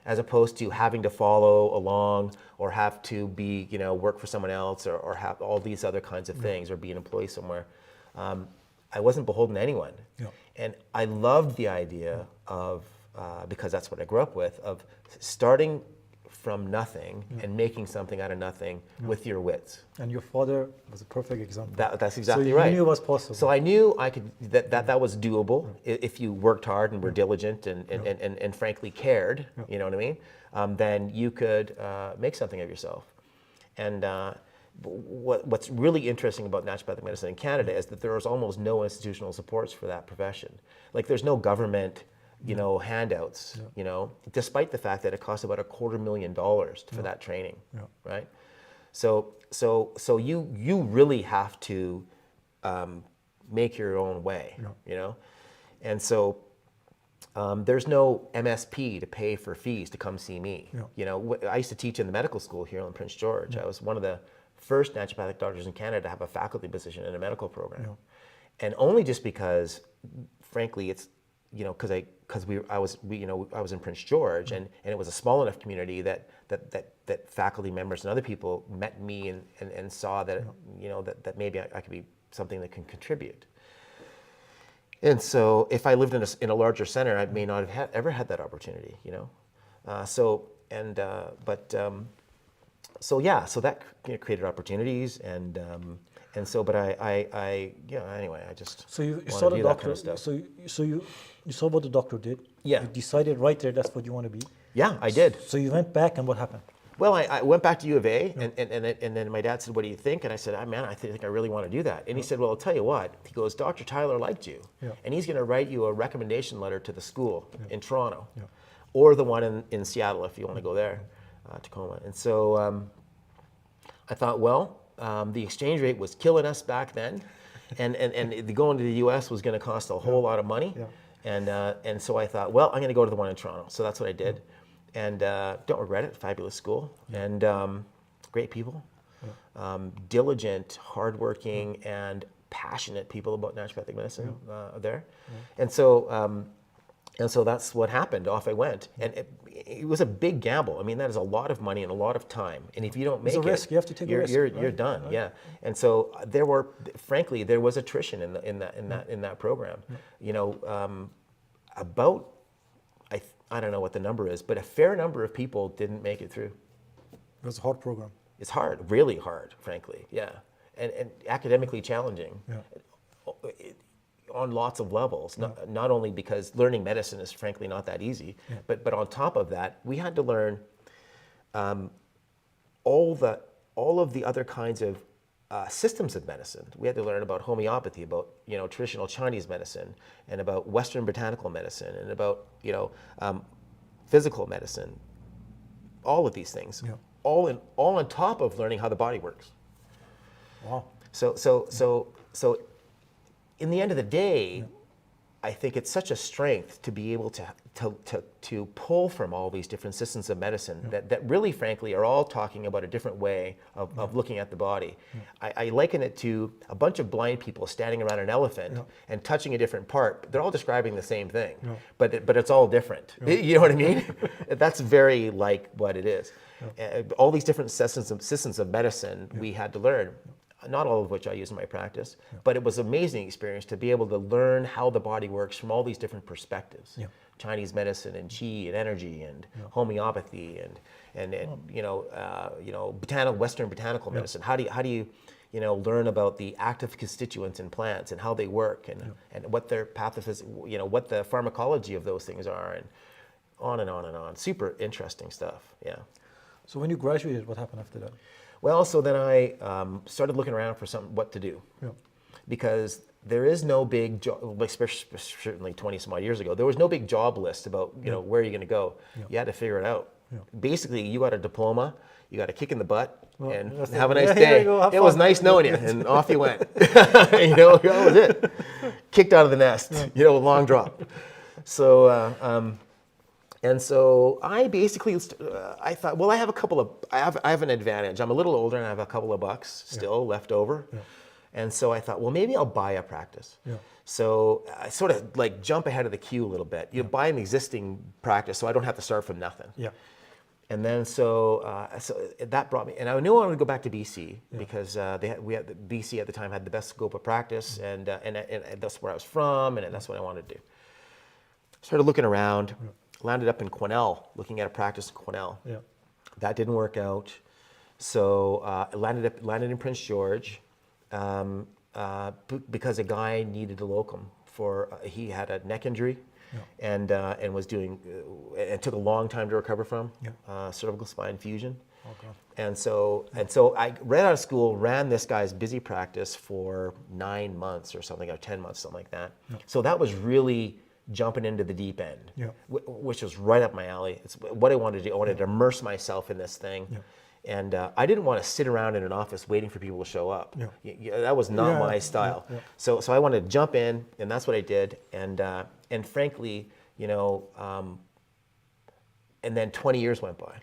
as opposed to having to follow along or have to be, work for someone else or have all these other kinds of things or be an employee somewhere. I wasn't beholden to anyone. And I loved the idea of, because that's what I grew up with, of starting from nothing and making something out of nothing with your wits. And your father was a perfect example. That's exactly so right. You knew it was possible. So I knew I could that was doable if you worked hard and were diligent and frankly cared. You know what I mean? Then you could make something of yourself. And what's really interesting about naturopathic medicine in Canada is that there is almost no institutional supports for that profession. Like there's no government, handouts, despite the fact that it costs about $250,000 for that training, right? So you really have to make your own way, and so there's no MSP to pay for fees to come see me. I used to teach in the medical school here in Prince George. I was one of the first naturopathic doctors in Canada to have a faculty position in a medical program, and only just because, frankly, it's because I was in Prince George, and it was a small enough community that faculty members and other people met me and saw that that maybe I could be something that can contribute. And so if I lived in a larger center, I may not have ever had that opportunity, So that created opportunities, and so, but anyway, I just so you wanted saw to the do that doctor. kind of stuff. So you saw what the doctor did. Yeah. You decided right there that's what you want to be. Yeah, I did. So you went back, and what happened? Well, I went back to U of A, and then my dad said, "What do you think?" And I said, "Man, I think I really want to do that." And he said, "Well, I'll tell you what." He goes, "Dr. Tyler liked you, and he's going to write you a recommendation letter to the school in Toronto, or the one in Seattle if you want to go there, Tacoma." And so I thought, well, the exchange rate was killing us back then, and going to the U.S. was going to cost a whole lot of money, and so I thought, well, I'm going to go to the one in Toronto. So that's what I did. And don't regret it. Fabulous school, and great people, diligent, hardworking, and passionate people about naturopathic medicine there. And so that's what happened. Off I went, and it was a big gamble. I mean, that is a lot of money and a lot of time. And if you don't make It's a risk. You have to take a risk. You're done. Right. Yeah. And so there was attrition in that program. About I don't know what the number is, but a fair number of people didn't make it through. It was a hard program. It's hard, really hard, frankly, and academically challenging on lots of levels. Not only because learning medicine is frankly not that easy, but on top of that, we had to learn all of the other kinds of systems of medicine. We had to learn about homeopathy, about traditional Chinese medicine, and about Western botanical medicine, and about physical medicine. All of these things, all on top of learning how the body works. Wow. So, in the end of the day, I think it's such a strength to be able to pull from all these different systems of medicine that really, frankly, are all talking about a different way of looking at the body. I liken it to a bunch of blind people standing around an elephant and touching a different part. They're all describing the same thing, but it's all different. You know what I mean? That's very like what it is. All these different systems of medicine we had to learn. Not all of which I use in my practice, but it was an amazing experience to be able to learn how the body works from all these different perspectives. Chinese medicine and qi and energy and homeopathy and Western botanical medicine. How do you learn about the active constituents in plants and how they work and what their what the pharmacology of those things are, and on and on and on. Super interesting stuff. Yeah. So when you graduated, what happened after that? Well, so then I started looking around for what to do, because there is no big job, especially certainly 20 some odd years ago, there was no big job list about where are you going to go. You had to figure it out, Basically, you got a diploma, you got a kick in the butt, and that's it. have a nice Yeah, here day. you go, have It was fun. nice knowing you, and off you went. You know, that was it. Kicked out of the nest, you know, long drop. So, and so I basically, I thought, well, I have an advantage. I'm a little older and I have a couple of bucks still left over. And so I thought, well, maybe I'll buy a practice. So I sort of like jump ahead of the queue a little bit. You buy an existing practice so I don't have to start from nothing. And then so that brought me, and I knew I wanted to go back to BC because BC at the time had the best scope of practice, and that's where I was from, and that's what I wanted to do. Started looking around, landed up in Quesnel, looking at a practice in Quesnel. That didn't work out, so I landed in Prince George because a guy needed a locum for he had a neck injury. And was doing, it took a long time to recover from cervical spine fusion. And so I right out of school ran this guy's busy practice for 9 months or something, or 10 months, something like that. So that was really jumping into the deep end, which was right up my alley. It's what I wanted to do. I wanted to immerse myself in this thing. And I didn't want to sit around in an office waiting for people to show up. That was not my style. So I wanted to jump in, and that's what I did. And frankly, you know, and then 20 years went by.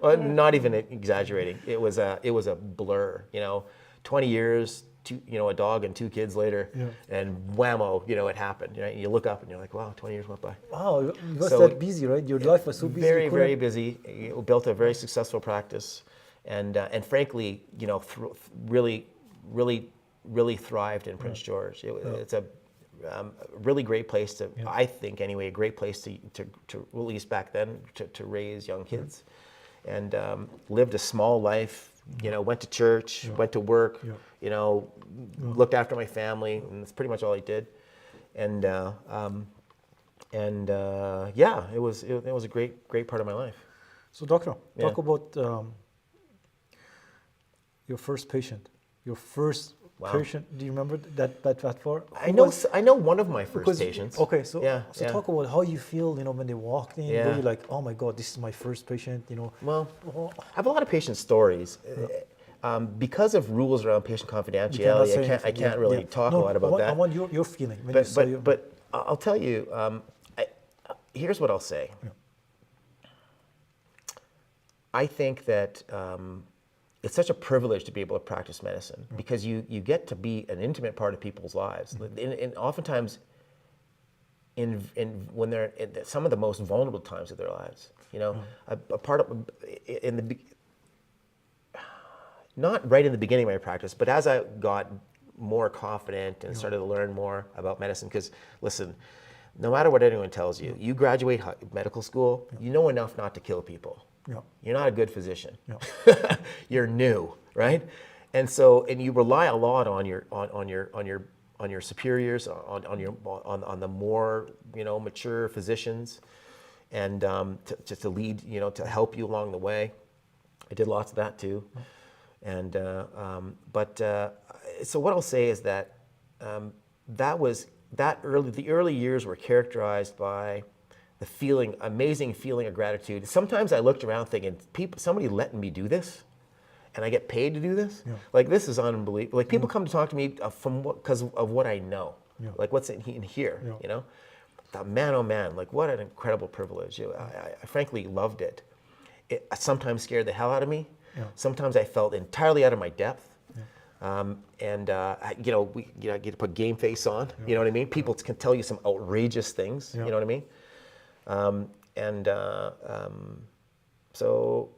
Well, not even exaggerating. It was a blur. You know, 20 years. A dog and 2 kids later, and whammo, you know, it happened. You know, you look up and you're like, wow, 20 years went by. Wow, you was that busy, right? Your life was so busy. Very, very busy. You built a very successful practice, and frankly, you know, really thrived in Prince George. It's a really great place to, I think anyway, a great place to at least back then, to raise young kids, and lived a small life. You know, went to church, went to work, you know, looked after my family, and that's pretty much all I did. And it was a great part of my life. So, doctor, talk about your first patient. Your first patient. Do you remember that far? I know one of my first patients. Okay, so talk about how you feel. You know, when they walked in, were you like, oh my God, this is my first patient? You know. Well, I have a lot of patient stories. Because of rules around patient confidentiality, I can't really talk a lot about that. I want your feeling. But I'll tell you, here's what I'll say. I think that it's such a privilege to be able to practice medicine because you get to be an intimate part of people's lives. And oftentimes, when they're in some of the most vulnerable times of their lives, you know, a part of not right in the beginning of my practice, but as I got more confident and started to learn more about medicine, because listen, no matter what anyone tells you, you graduate medical school, you know enough not to kill people. You're not a good physician. You're new, right? And you rely a lot on your superiors, on the more, you know, mature physicians, and to lead, you know, to help you along the way. I did lots of that too. And so what I'll say is that the early years were characterized by the amazing feeling of gratitude. Sometimes I looked around thinking, somebody letting me do this, and I get paid to do this. Like, this is unbelievable. Like, people come to talk to me because of what I know, like what's in here. You know, I thought, man, oh man, like what an incredible privilege. I frankly loved it. It sometimes scared the hell out of me. Sometimes I felt entirely out of my depth. You know, I get to put game face on, you know what I mean? People can tell you some outrageous things, you know what I mean? So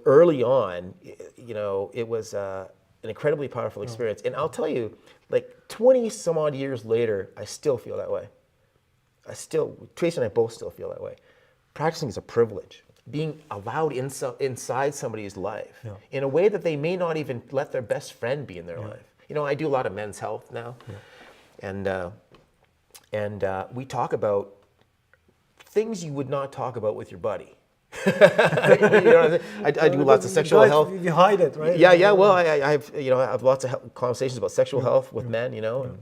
early on, you know, it was an incredibly powerful experience. And I'll tell you, like 20 some odd years later, I still feel that way. Tracy and I both still feel that way. Practicing is a privilege. Being allowed inside somebody's life in a way that they may not even let their best friend be in their life. You know, I do a lot of men's health now, and we talk about things you would not talk about with your buddy. You know what I do lots of sexual health. You hide it, right? Yeah. Well, I have lots of conversations about sexual health with men. You know.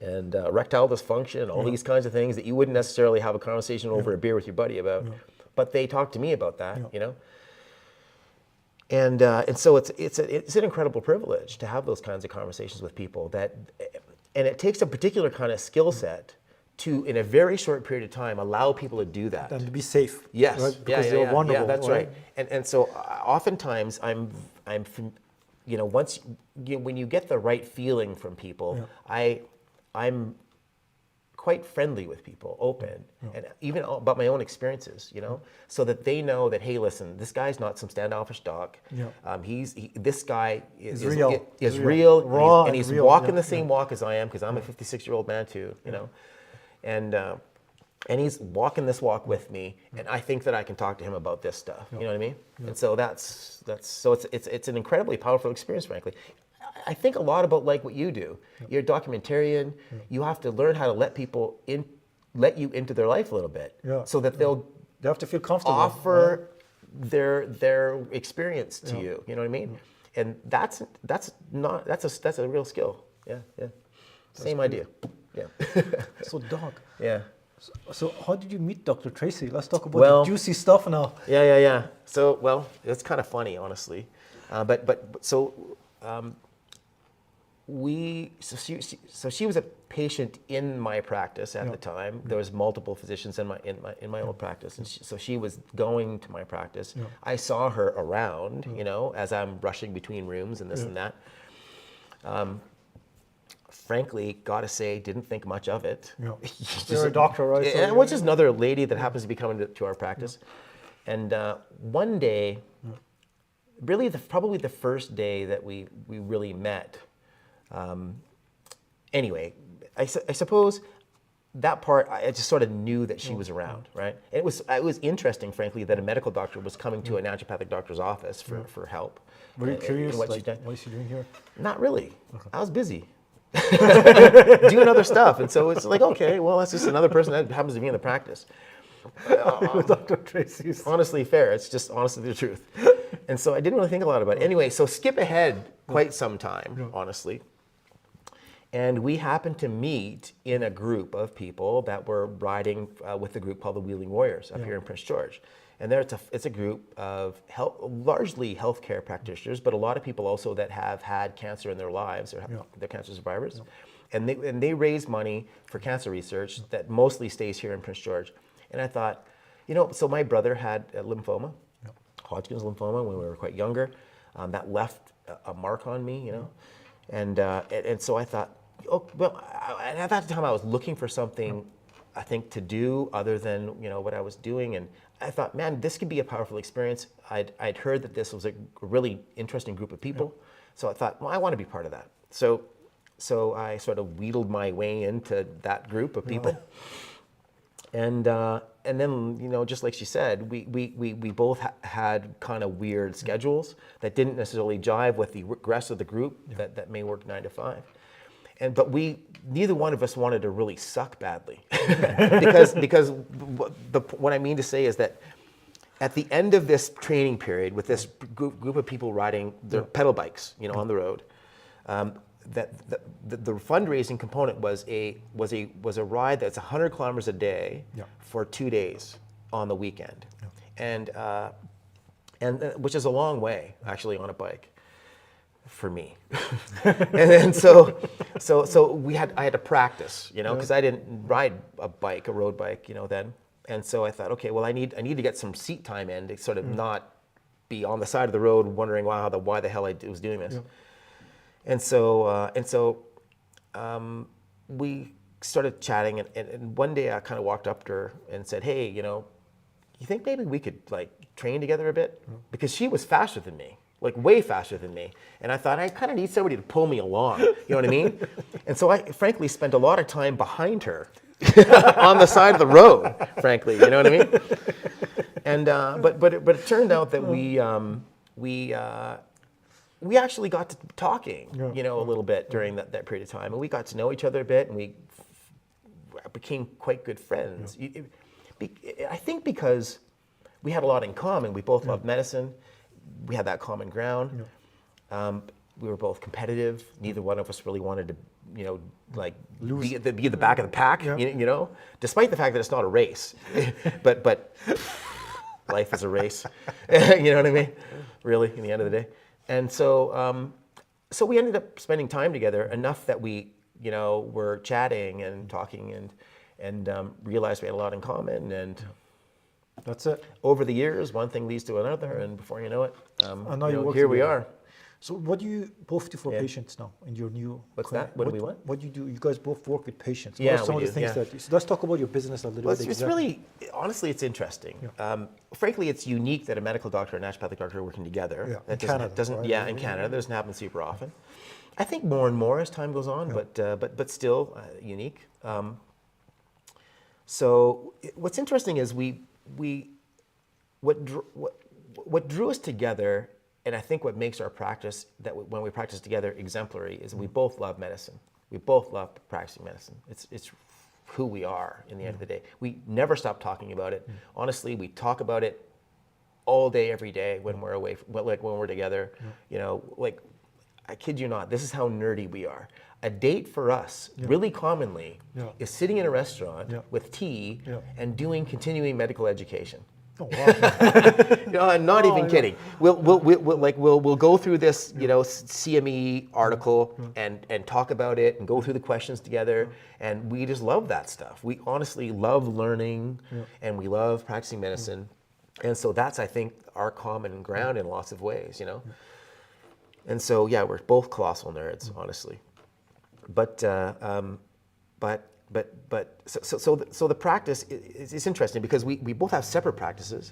And erectile dysfunction, all these kinds of things that you wouldn't necessarily have a conversation over a beer with your buddy about. but they talk to me about that, you know. And so it's an incredible privilege to have those kinds of conversations with people and it takes a particular kind of skill set to, in a very short period of time, allow people to do that. And to be safe. Yes. Right? Because they're vulnerable. Yeah, that's right. And so oftentimes I'm you know, when you get the right feeling from people, I'm quite friendly with people, open, and even about my own experiences, you know, so that they know that, hey, listen, this guy's not some standoffish doc. This guy is real, raw, and he's real, walking the same walk as I am, because I'm a 56-year-old man too, you know, and he's walking this walk with me, and I think that I can talk to him about this stuff. You know what I mean? And so that's so it's an incredibly powerful experience, frankly. I think a lot about like what you do. You're a documentarian. You have to learn how to let people let you into their life a little bit, so that they have to feel comfortable. Offer their experience to you. You know what I mean? And that's a real skill. Yeah. Same idea. Yeah. So, Doc. Yeah. So how did you meet Dr. Tracy? Let's talk about the juicy stuff now. Yeah. So, well, it's kind of funny, honestly. She was a patient in my practice at the time. There was multiple physicians in my old practice, and so she was going to my practice. I saw her around, you know, as I'm rushing between rooms and this and that. Frankly, gotta say, didn't think much of it. You're a doctor, right? And which is another lady that happens to be coming to our practice. And one day, really probably the first day that we really met. Anyway, I suppose that part, I just sort of knew that she was around, right? And it was interesting, frankly, that a medical doctor was coming to a naturopathic doctor's office for help. Were you curious, what is she doing here? Not really. I was busy. Doing other stuff. And so it's like, okay, well, that's just another person that happens to be in the practice. Dr. Tracy's. Honestly fair. It's just honestly the truth. And so I didn't really think a lot about it. Anyway, so skip ahead quite some time, honestly. And we happened to meet in a group of people that were riding with a group called the Wheeling Warriors up here in Prince George. And there it's a group of largely healthcare practitioners, but a lot of people also that have had cancer in their lives or they're cancer survivors. And they raise money for cancer research that mostly stays here in Prince George. And I thought, you know, so my brother had lymphoma, Hodgkin's lymphoma, when we were quite younger. That left a mark on me, you know. And so I thought, oh, well, at that time I was looking for something, I think, to do other than, you know, what I was doing. And I thought, man, this could be a powerful experience. I'd heard that this was a really interesting group of people. So I thought, well, I want to be part of that. So I sort of wheedled my way into that group of people. And then, you know, just like she said, we both had kind of weird schedules that didn't necessarily jive with the rest of the group that may work 9 to 5. But neither one of us wanted to really suck badly, because what I mean to say is that at the end of this training period, with this group of people riding their pedal bikes, you know, on the road, that the fundraising component was a ride that's 100 kilometers a day for 2 days on the weekend, and which is a long way actually on a bike for me. And so I had to practice, you know, because I didn't ride a road bike, you know, then. And so I thought, okay, well, I need to get some seat time in to sort of not be on the side of the road wondering why the hell I was doing this. And so we started chatting, and one day I kind of walked up to her and said, hey, you know, you think maybe we could like train together a bit? Because she was faster than me, like way faster than me. And I thought, I kind of need somebody to pull me along, you know what I mean? And so I frankly spent a lot of time behind her on the side of the road, frankly, you know what I mean? And but it turned out that we actually got to talking, you know, a little bit during that period of time, and we got to know each other a bit, and we became quite good friends. I think because we had a lot in common. We both loved medicine. We had that common ground. We were both competitive. Neither one of us really wanted to, you know, like be at the back of the pack, you know, despite the fact that it's not a race. but life is a race. You know what I mean? Really, in the end of the day. And so, so we ended up spending time together enough that we, were chatting and talking and realized we had a lot in common. And That's it. over the years, one thing leads to another, and before you know it, And now you work here we together. are. So what do you both do for patients now in your new What's clinic? that? What do we want? What do you do? You guys both work with patients. Yeah, What are some we of the do, things yeah. so let's talk about your business a little Well, bit. it's really, honestly, it's interesting. Frankly, it's unique that a medical doctor and a naturopathic doctor are working together. Yeah, That in Canada, doesn't, right? yeah, in Canada, doesn't happen super often. I think more and more as time goes on, but still unique. So what's interesting is what drew us together, and I think what makes our practice, that when we practice together, exemplary, is we both love medicine. We both love practicing medicine. It's who we are in the end of the day. We never stop talking about it. Honestly, we talk about it all day, every day when we're away, like when we're together. Like, I kid you not, this is how nerdy we are. A date for us, really commonly, is sitting in a restaurant with tea and doing continuing medical education. Oh, wow. I'm not even kidding. We'll go through this, CME article and talk about it and go through the questions together, and we just love that stuff. We honestly love learning, and we love practicing medicine, and so that's, I think, our common ground in lots of ways, And so we're both colossal nerds, honestly. But so the practice is interesting because we both have separate practices.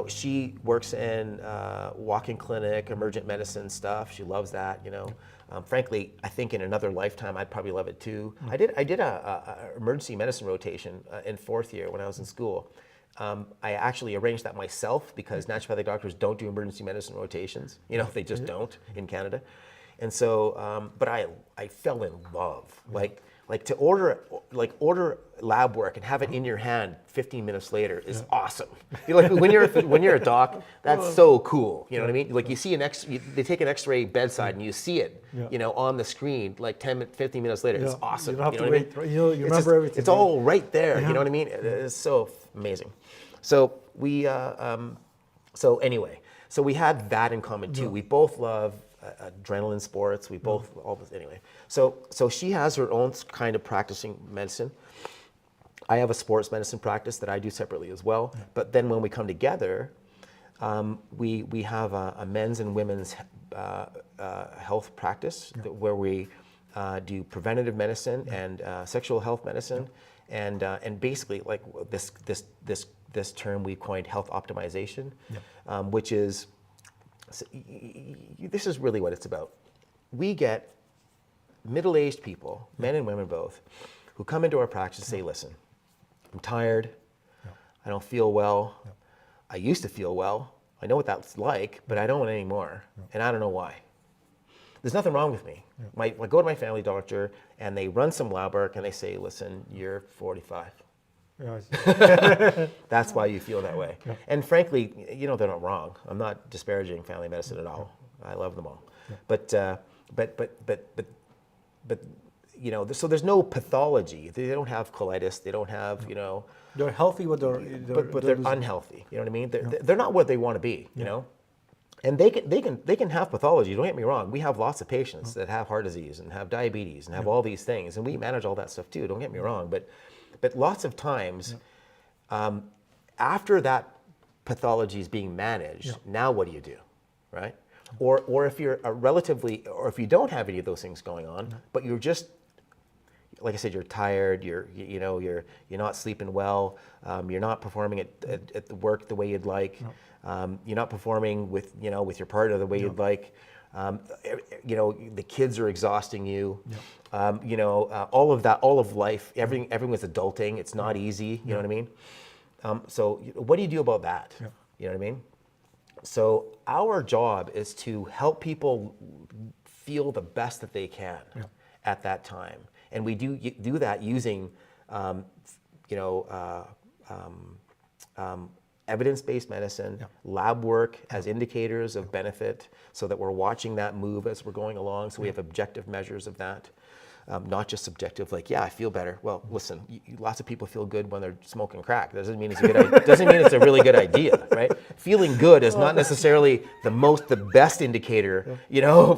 She works in walk-in clinic, emergent medicine stuff. She loves that. Frankly, I think in another lifetime I'd probably love it too. I did a emergency medicine rotation in 4th year when I was in school. I actually arranged that myself because naturopathic doctors don't do emergency medicine rotations. They just don't in Canada. And so, but I fell in love. Like to order lab work and have it in your hand 15 minutes later is awesome. Like when you're a doc, that's so cool. You know what I mean? Like you see they take an X-ray bedside and you see it, on the screen like 15 minutes later. It's awesome. You don't have to know wait. what I mean? You remember everything. It's all right there. You know what I mean? It's so amazing. So we, so anyway, so we had that in common too. We both love adrenaline sports. We both all this anyway. So she has her own kind of practicing medicine. I have a sports medicine practice that I do separately as well. But then when we come together, we have a men's and women's health practice where we do preventative medicine and sexual health medicine, and basically like this term we coined health optimization, which is. So this is really what it's about. We get middle-aged people, men and women both, who come into our practice and say, listen, I'm tired, I don't feel well, I used to feel well, I know what that's like, but I don't anymore, and I don't know why. There's nothing wrong with me. I go to my family doctor, and they run some lab work, and they say, listen, you're 45. That's why you feel that way. And frankly, they're not wrong. I'm not disparaging family medicine at all. I love them all. But so there's no pathology. They don't have colitis. They don't have, They're healthy, but they're unhealthy. You know what I mean? They're not what they want to be. And they can have pathology. Don't get me wrong. We have lots of patients that have heart disease and have diabetes and have all these things, and we manage all that stuff too. Don't get me wrong, but lots of times, after that pathology is being managed, now what do you do, right? Or if you're or if you don't have any of those things going on, but you're just, like I said, you're tired, you're not sleeping well, you're not performing at the work the way you'd like, you're not performing with your partner the way you'd like. The kids are exhausting you. All of that, all of life, everyone's adulting. It's not easy. You know what I mean? So what do you do about that? You know what I mean? So our job is to help people feel the best that they can at that time, and we do that using, evidence-based medicine, lab work as indicators of benefit, so that we're watching that move as we're going along, so we have objective measures of that. not just subjective, like, yeah, I feel better. Well, listen, lots of people feel good when they're smoking crack. Doesn't mean it's a good idea. Doesn't mean it's a really good idea, right? Feeling good is not necessarily the best indicator,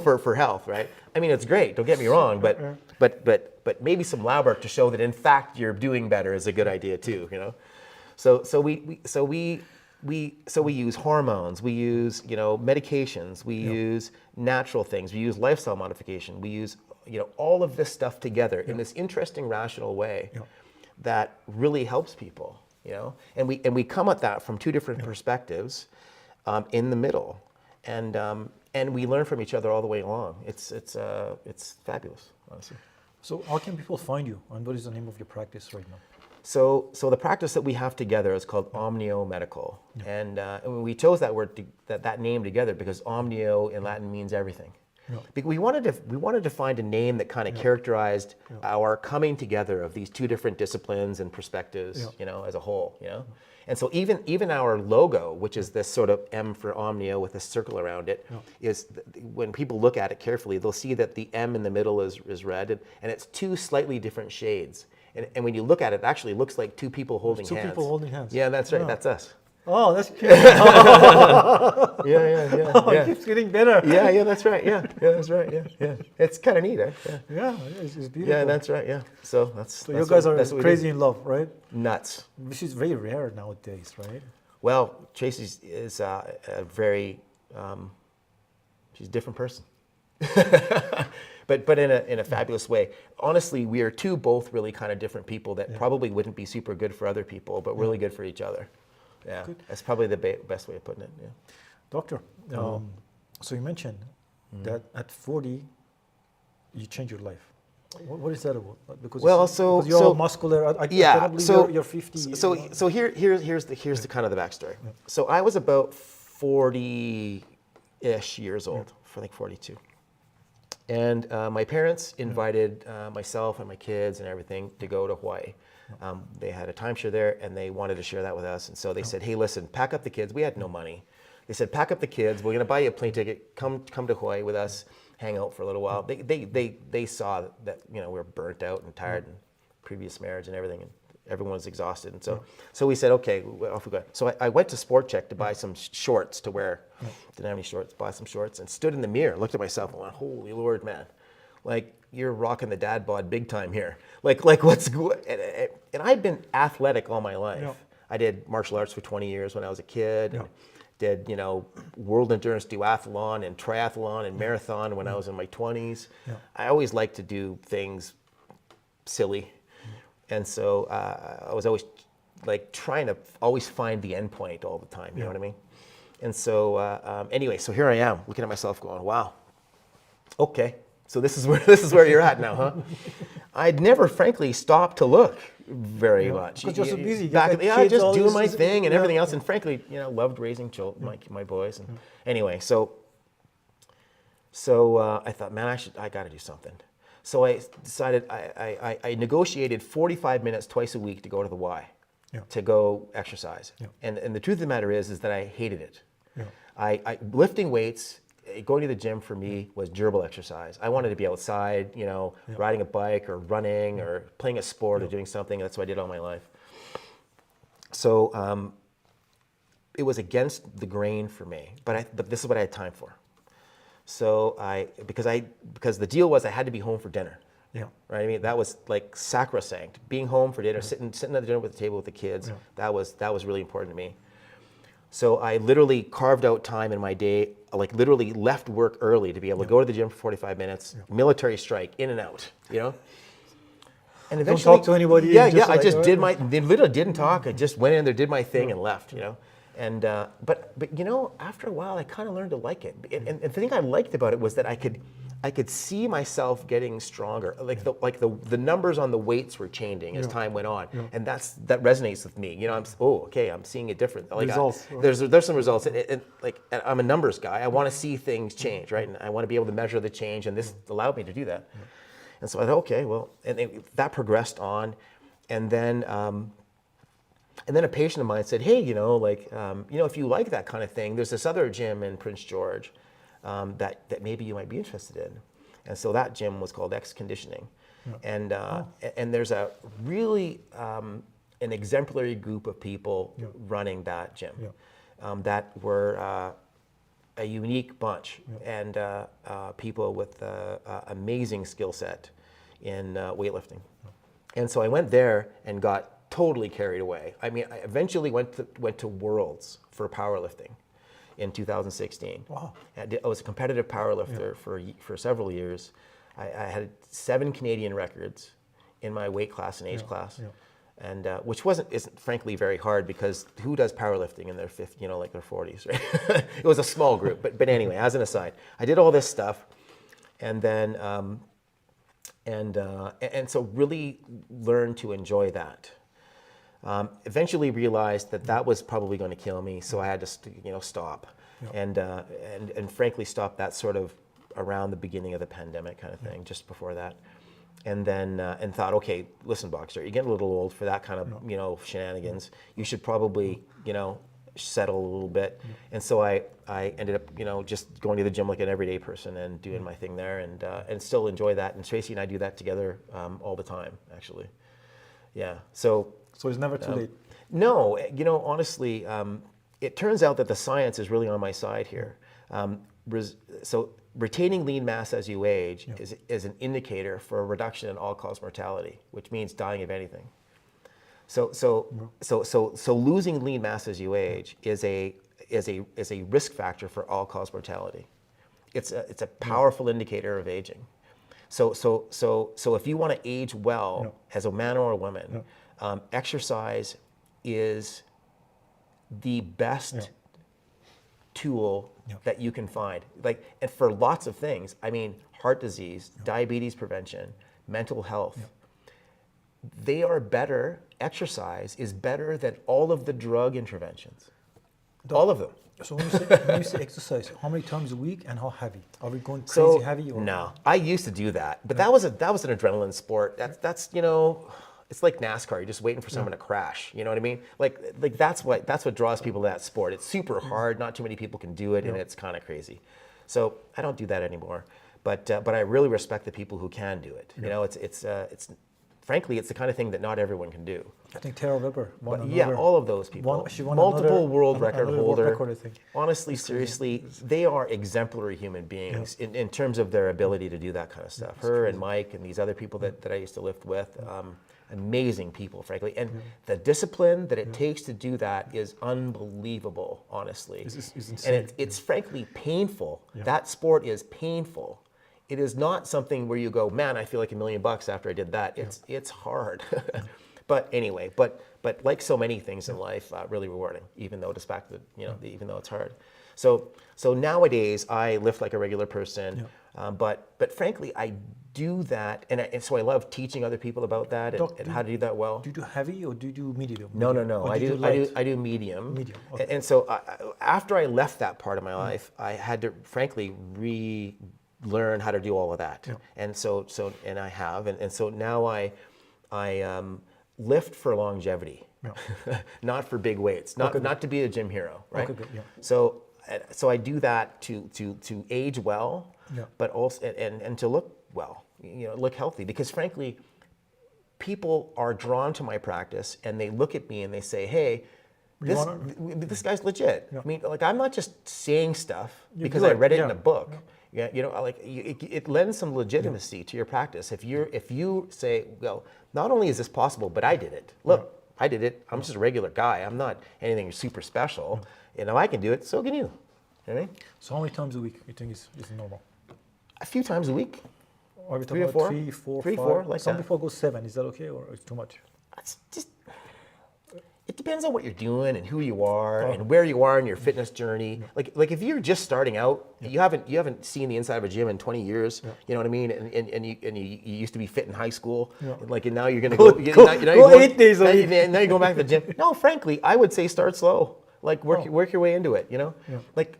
for health, right? I mean, it's great. Don't get me wrong, but maybe some lab work to show that in fact you're doing better is a good idea too, So we use hormones, we use medications, we use natural things, we use lifestyle modification, we use all of this stuff together in this interesting rational way that really helps people, and we come at that from two different perspectives in the middle, and we learn from each other all the way along. It's fabulous, honestly. So how can people find you, and what is the name of your practice right now? So the practice that we have together is called Omnio Medical, and we chose that word, that name together because omnio in Latin means everything. We wanted to find a name that kind of characterized our coming together of these two different disciplines and perspectives, as a whole, And so even our logo, which is this sort of M for Omnio with a circle around it, is when people look at it carefully, they'll see that the M in the middle is red, and it's two slightly different shades. And when you look at it, it actually looks like two people holding hands. Two people holding hands. Yeah, that's right. That's us. Oh, that's cute. Yeah. It keeps getting better. Yeah, that's right. Yeah, that's right. Yeah. It's kind of neat, eh? Yeah, it's beautiful. Yeah, that's right. Yeah. So you guys are crazy in love, right? Nuts. Which is very rare nowadays, right? Well, Tracy is a very, she's a different person. But in a fabulous way. Honestly, we are both really kind of different people that probably wouldn't be super good for other people, but really good for each other. Yeah, good. That's probably the best way of putting it. Yeah. Doctor, so you mentioned that at 40, you changed your life. What is that about? Because you're all muscular. I cannot believe you're 50. So here's the kind of the backstory. Yeah. So I was about 40-ish years old, I think 42. And my parents invited myself and my kids and everything to go to Hawaii. They had a timeshare there, and they wanted to share that with us. And so they said, "Hey, listen, pack up the kids." We had no money. They said, "Pack up the kids. We're going to buy you a plane ticket. Come to Hawaii with us. Hang out for a little while." They saw that we were burnt out and tired, and previous marriage and everything, and everyone was exhausted. And so we said, "Okay, off we go." So I went to Sport Check to buy some shorts to wear. Didn't have any shorts. Buy some shorts and stood in the mirror, looked at myself, and went, "Holy Lord, man! Like, you're rocking the dad bod big time here. Like what's good?" And I'd been athletic all my life. Yeah. I did martial arts for 20 years when I was a kid. And did world endurance duathlon and triathlon and marathon when I was in my 20s. Yeah. I always liked to do things silly, and so I was always like trying to always find the end point all the time. You know what I mean? And so anyway, so here I am looking at myself, going, "Wow, okay." So this is where you're at now, huh? I'd never, frankly, stopped to look very much. Because you're so busy. Just doing my thing and everything else. And frankly, loved raising children, my boys. And anyway, so I thought, man, I got to do something. So I decided I negotiated 45 minutes twice a week to go to the Y, to go exercise. Yeah. And the truth of the matter is that I hated it. Yeah. I lifting weights. Going to the gym for me was durable exercise. I wanted to be outside, riding a bike or running or playing a sport or doing something. That's what I did all my life. So it was against the grain for me, but this is what I had time for. So because the deal was I had to be home for dinner. Yeah. Right. I mean, that was like sacrosanct. Being home for dinner, sitting at the dinner with the table with the kids. That was really important to me. So I literally carved out time in my day, like literally left work early to be able to go to the gym for 45 minutes, military strike, in and out, And eventually, don't talk to anybody. Yeah. I just did they literally didn't talk. I just went in there, did my thing, and left, And but after a while, I kind of learned to like it. And the thing I liked about it was that I could see myself getting stronger. The numbers on the weights were changing as time went on, and that resonates with me. I'm seeing it different. Results. There's some results, and I'm a numbers guy. I want to see things change, right? And I want to be able to measure the change, and this allowed me to do that. And so I thought, okay, well, and that progressed on, and then a patient of mine said, "Hey, if you like that kind of thing, there's this other gym in Prince George." That maybe you might be interested in. And so that gym was called X Conditioning. and there's a really an exemplary group of people running that gym that were a unique bunch and people with amazing skill set in weightlifting. And so I went there and got totally carried away. I mean, I eventually went to Worlds for powerlifting in 2016. Wow. I was a competitive powerlifter for several years. I had 7 Canadian records in my weight class and age class. And which isn't frankly very hard, because who does powerlifting in their like their 40s, right? It was a small group, but anyway, as an aside, I did all this stuff, and then and so really learned to enjoy that. Eventually realized that was probably going to kill me, so I had to stop, and frankly stop that sort of around the beginning of the pandemic kind of thing, just before that. And then and thought, okay, listen, Boxstart, you're getting a little old for that kind of shenanigans. You should probably settle a little bit. And so I ended up just going to the gym like an everyday person and doing my thing there, and still enjoy that. And Tracy and I do that together all the time, actually. Yeah. So it's never too late. No, honestly, it turns out that the science is really on my side here. So retaining lean mass as you age is an indicator for a reduction in all-cause mortality, which means dying of anything. So losing lean mass as you age is a risk factor for all-cause mortality. It's a powerful indicator of aging. So if you want to age well as a man or a woman, exercise is the best tool that you can find, and for lots of things. I mean, heart disease, diabetes prevention, mental health. They are better. Exercise is better than all of the drug interventions. All of them. So when you say exercise, how many times a week and how heavy? Are we going crazy heavy? Or? No, I used to do that, but that was an adrenaline sport. That's it's like NASCAR. You're just waiting for someone to crash. You know what I mean? Like that's what draws people to that sport. It's super hard. Not too many people can do it, and it's kind of crazy. So I don't do that anymore. But I really respect the people who can do it. It's frankly, it's the kind of thing that not everyone can do. I think Tara Weber won all of those people. She won multiple world record holder. World record, I think. Honestly, seriously, they are exemplary human beings in terms of their ability to do that kind of stuff. Her and Mike and these other people that I used to lift with, amazing people, frankly. And the discipline that it takes to do that is unbelievable, honestly. It's insane. And it's frankly painful. That sport is painful. It is not something where you go, man, I feel like $1 million after I did that. It's hard. But anyway, but like so many things in life, really rewarding, even though even though it's hard. So nowadays I lift like a regular person, but frankly I do that, and so I love teaching other people about that and how to do that well. Do you do heavy or do you do medium? No. I do medium. Medium. Okay. And so after I left that part of my life, I had to frankly learn how to do all of that. And so I have, and so now I lift for longevity, not for big weights, not to be a gym hero, right? Okay, good, So I do that to age well, but also and to look well, look healthy, because frankly, people are drawn to my practice and they look at me and they say, hey, this guy's legit. I mean, like, I'm not just saying stuff because I read it in a book. It lends some legitimacy to your practice. If you say, well, not only is this possible, but I did it. Look, I did it. I'm just a regular guy. I'm not anything super special. I can do it. So can you. You know what I mean? So how many times a week you think is normal? A few times a week. Are we 3 or 4? 3, 4, 3, 5? 4, like Some that. people go 7. Is that okay, or it's too much? It's just. It depends on what you're doing and who you are and where you are in your fitness journey. Like if you're just starting out, you haven't seen the inside of a gym in 20 years. You know what I mean? And you used to be fit in high school. And now you're gonna go 8 days a week. Now you're going back to the gym. No, frankly, I would say start slow. Like work your way into it. Like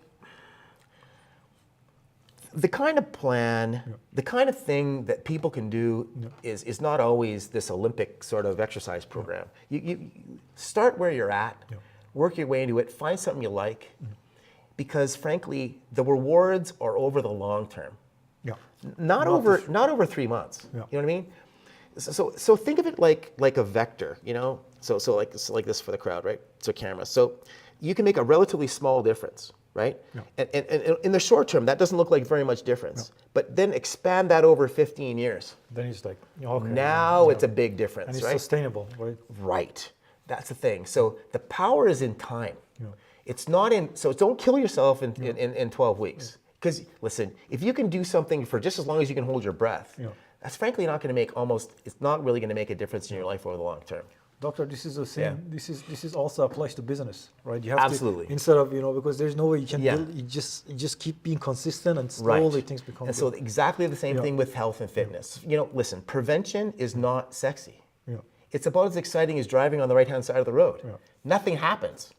the kind of plan, the kind of thing that people can do is not always this Olympic sort of exercise program. You start where you're at, work your way into it, find something you like, because frankly, the rewards are over the long term. Not over 3 months. You know what I mean? So think of it like a vector, you know. So like this for the crowd, right? So camera. So you can make a relatively small difference, right? Yeah. And in the short term, that doesn't look like very much difference. But then expand that over 15 years. Then it's like, okay. Now it's a big difference, and it's right? sustainable, right? Right. That's the thing. So the power is in time. Yeah. It's not in, so don't kill yourself in 12 weeks. Because listen, if you can do something for just as long as you can hold your breath, that's frankly not going to make it's not really going to make a difference in your life over the long term. Doctor, this is the same. Yeah. This is also applies to business, right? You have Absolutely. to, instead of, because there's no way you can build, you just keep being consistent and slowly things become And good. so exactly the same thing with health and fitness. Listen, prevention is not sexy. It's about as exciting as driving on the right-hand side of the road. Nothing happens.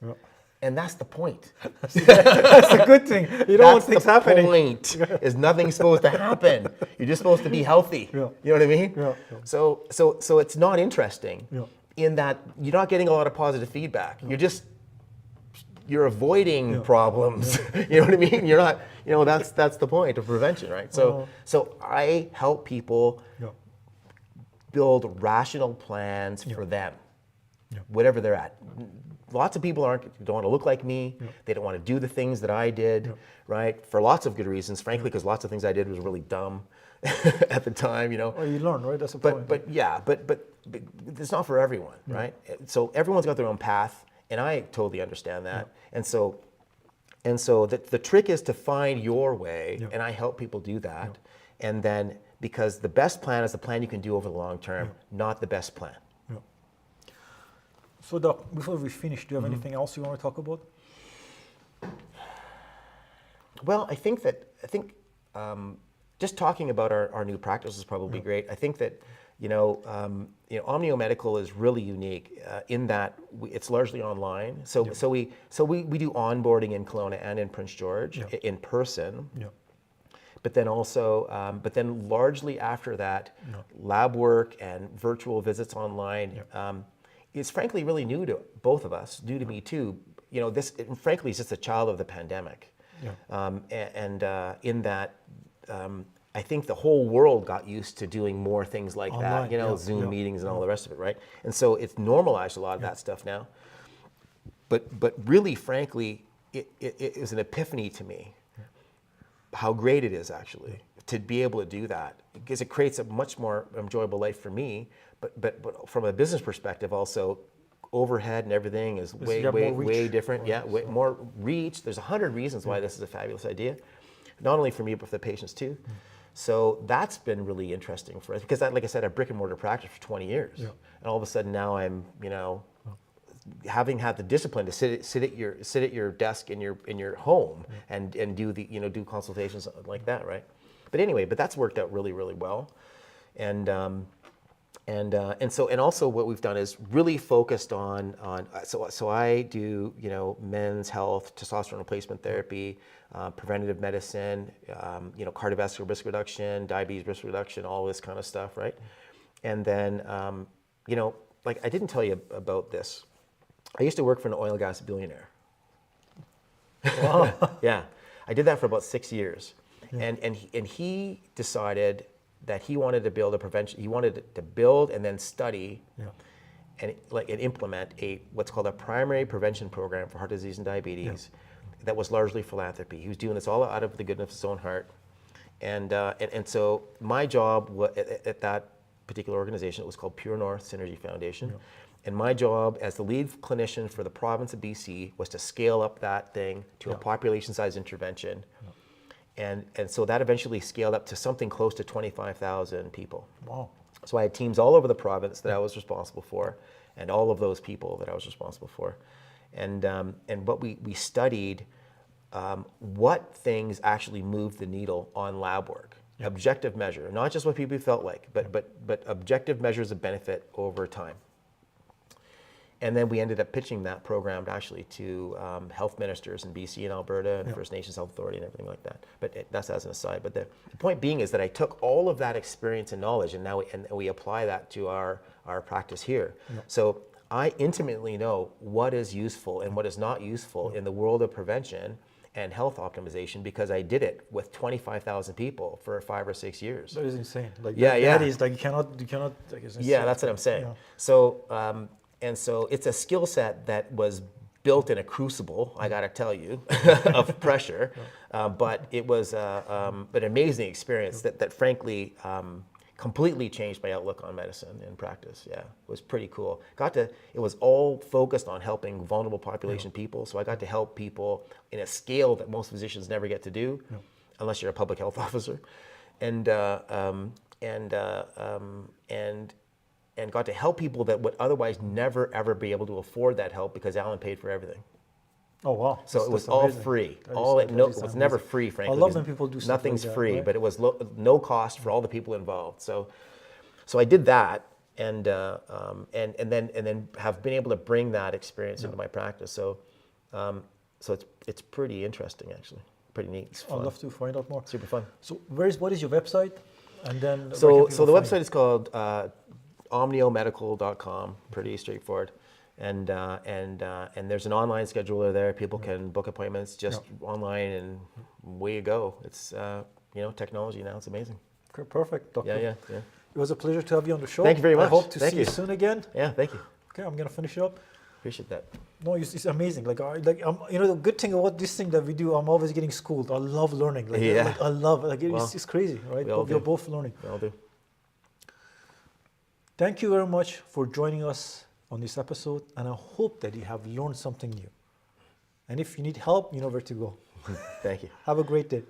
And that's the point. That's a good thing. You don't want things happening. That's the point, is nothing's supposed to happen. You're just supposed to be healthy. You know what I mean? So it's not interesting in that you're not getting a lot of positive feedback. You're avoiding problems. You know what I mean? You're not, that's the point of prevention, right? So I help people build rational plans for them, whatever they're at. Lots of people don't want to look like me. They don't want to do the things that I did, right? For lots of good reasons, frankly, because lots of things I did was really dumb at the time, Well, you learn, right? That's the point. But it's not for everyone, right? So everyone's got their own path, and I totally understand that. And so the trick is to find your way, and I help people do that. And then, because the best plan is the plan you can do over the long term, not the best plan. So, Doc, before we finish, do you have anything else you want to talk about? Well, I think just talking about our new practice is probably great. I think that Omnio Medical is really unique in that it's largely online. So we do onboarding in Kelowna and in Prince George in person. But then also, largely after that, lab work and virtual visits online. It's frankly really new to both of us, new to me too. This frankly is just a child of the pandemic. In that, I think the whole world got used to doing more things like online, that, Zoom meetings and all the rest of it, right? And so it's normalized a lot of that stuff now. But really, frankly, it was an epiphany to me how great it is actually to be able to do that, because it creates a much more enjoyable life for me. But from a business perspective, also overhead and everything is way different. Way more reach. There's 100 reasons why this is a fabulous idea, not only for me but for the patients too. So that's been really interesting for us because, like I said, I brick and mortar practice for 20 years, and all of a sudden now I'm having had the discipline to sit at your desk in your home and do do consultations like that, right? But anyway, that's worked out really well, and also what we've done is really focused on so I do men's health, testosterone replacement therapy, preventative medicine, cardiovascular risk reduction, diabetes risk reduction, all this kind of stuff, right? And then like I didn't tell you about this. I used to work for an oil and gas billionaire. Wow. Yeah, I did that for about 6 years, and he decided that he wanted to build he wanted to build and then study and implement what's called a primary prevention program for heart disease and diabetes that was largely philanthropy. He was doing this all out of the goodness of his own heart. And so my job at that particular organization, it was called Pure North Synergy Foundation. And my job as the lead clinician for the province of BC was to scale up that thing to a population size intervention. And so that eventually scaled up to something close to 25,000 people. Wow. So I had teams all over the province that I was responsible for, and all of those people that I was responsible for. And what we studied, what things actually moved the needle on lab work. Objective measure, not just what people felt like, but objective measures of benefit over time. And then we ended up pitching that program actually to health ministers in BC and Alberta and First Nations Health Authority and everything like that. But that's as an aside. But the point being is that I took all of that experience and knowledge and now we apply that to our practice here. So I intimately know what is useful and what is not useful in the world of prevention. and health optimization because I did it with 25,000 people for 5 or 6 years. That is insane. Like Yeah, that yeah. is like you cannot. Like, it's Yeah, insane. that's what I'm saying. Yeah. So, and so it's a skill set that was built in a crucible, I gotta tell you, of pressure. But it was an amazing experience that frankly, completely changed my outlook on medicine and practice. Yeah, it was pretty cool. It was all focused on helping vulnerable population people. So I got to help people in a scale that most physicians never get to do, unless you're a public health officer, and got to help people that would otherwise never ever be able to afford that help because Alan paid for everything. Oh wow! So it was That's all amazing. free. That It was amazing. never free, frankly. I love because when people do stuff nothing's like that, free, right? but it was no cost for all the people involved. So I did that, and then have been able to bring that experience into my practice. So it's pretty interesting, actually. Pretty neat. It's fun. I'd love to find out more. Super fun. So what is your website? And then where So can the people find website is called omniomedical.com. Pretty straightforward. And there's an online scheduler there. People can book appointments just online, and way you go. It's technology now. It's amazing. Okay, perfect, Doctor. Yeah. It was a pleasure to have you on the show. Thank you very much. I hope to Thank see you you. soon again. Yeah, thank you. Okay, I'm gonna finish it up. Appreciate that. No, it's amazing. The good thing about this thing that we do, I'm always getting schooled. I love learning. Yeah. I love it. Well, It's crazy, right? we all We're do. both learning. I'll do. Thank you very much for joining us on this episode, and I hope that you have learned something new. And if you need help, you know where to go. Thank you. Have a great day.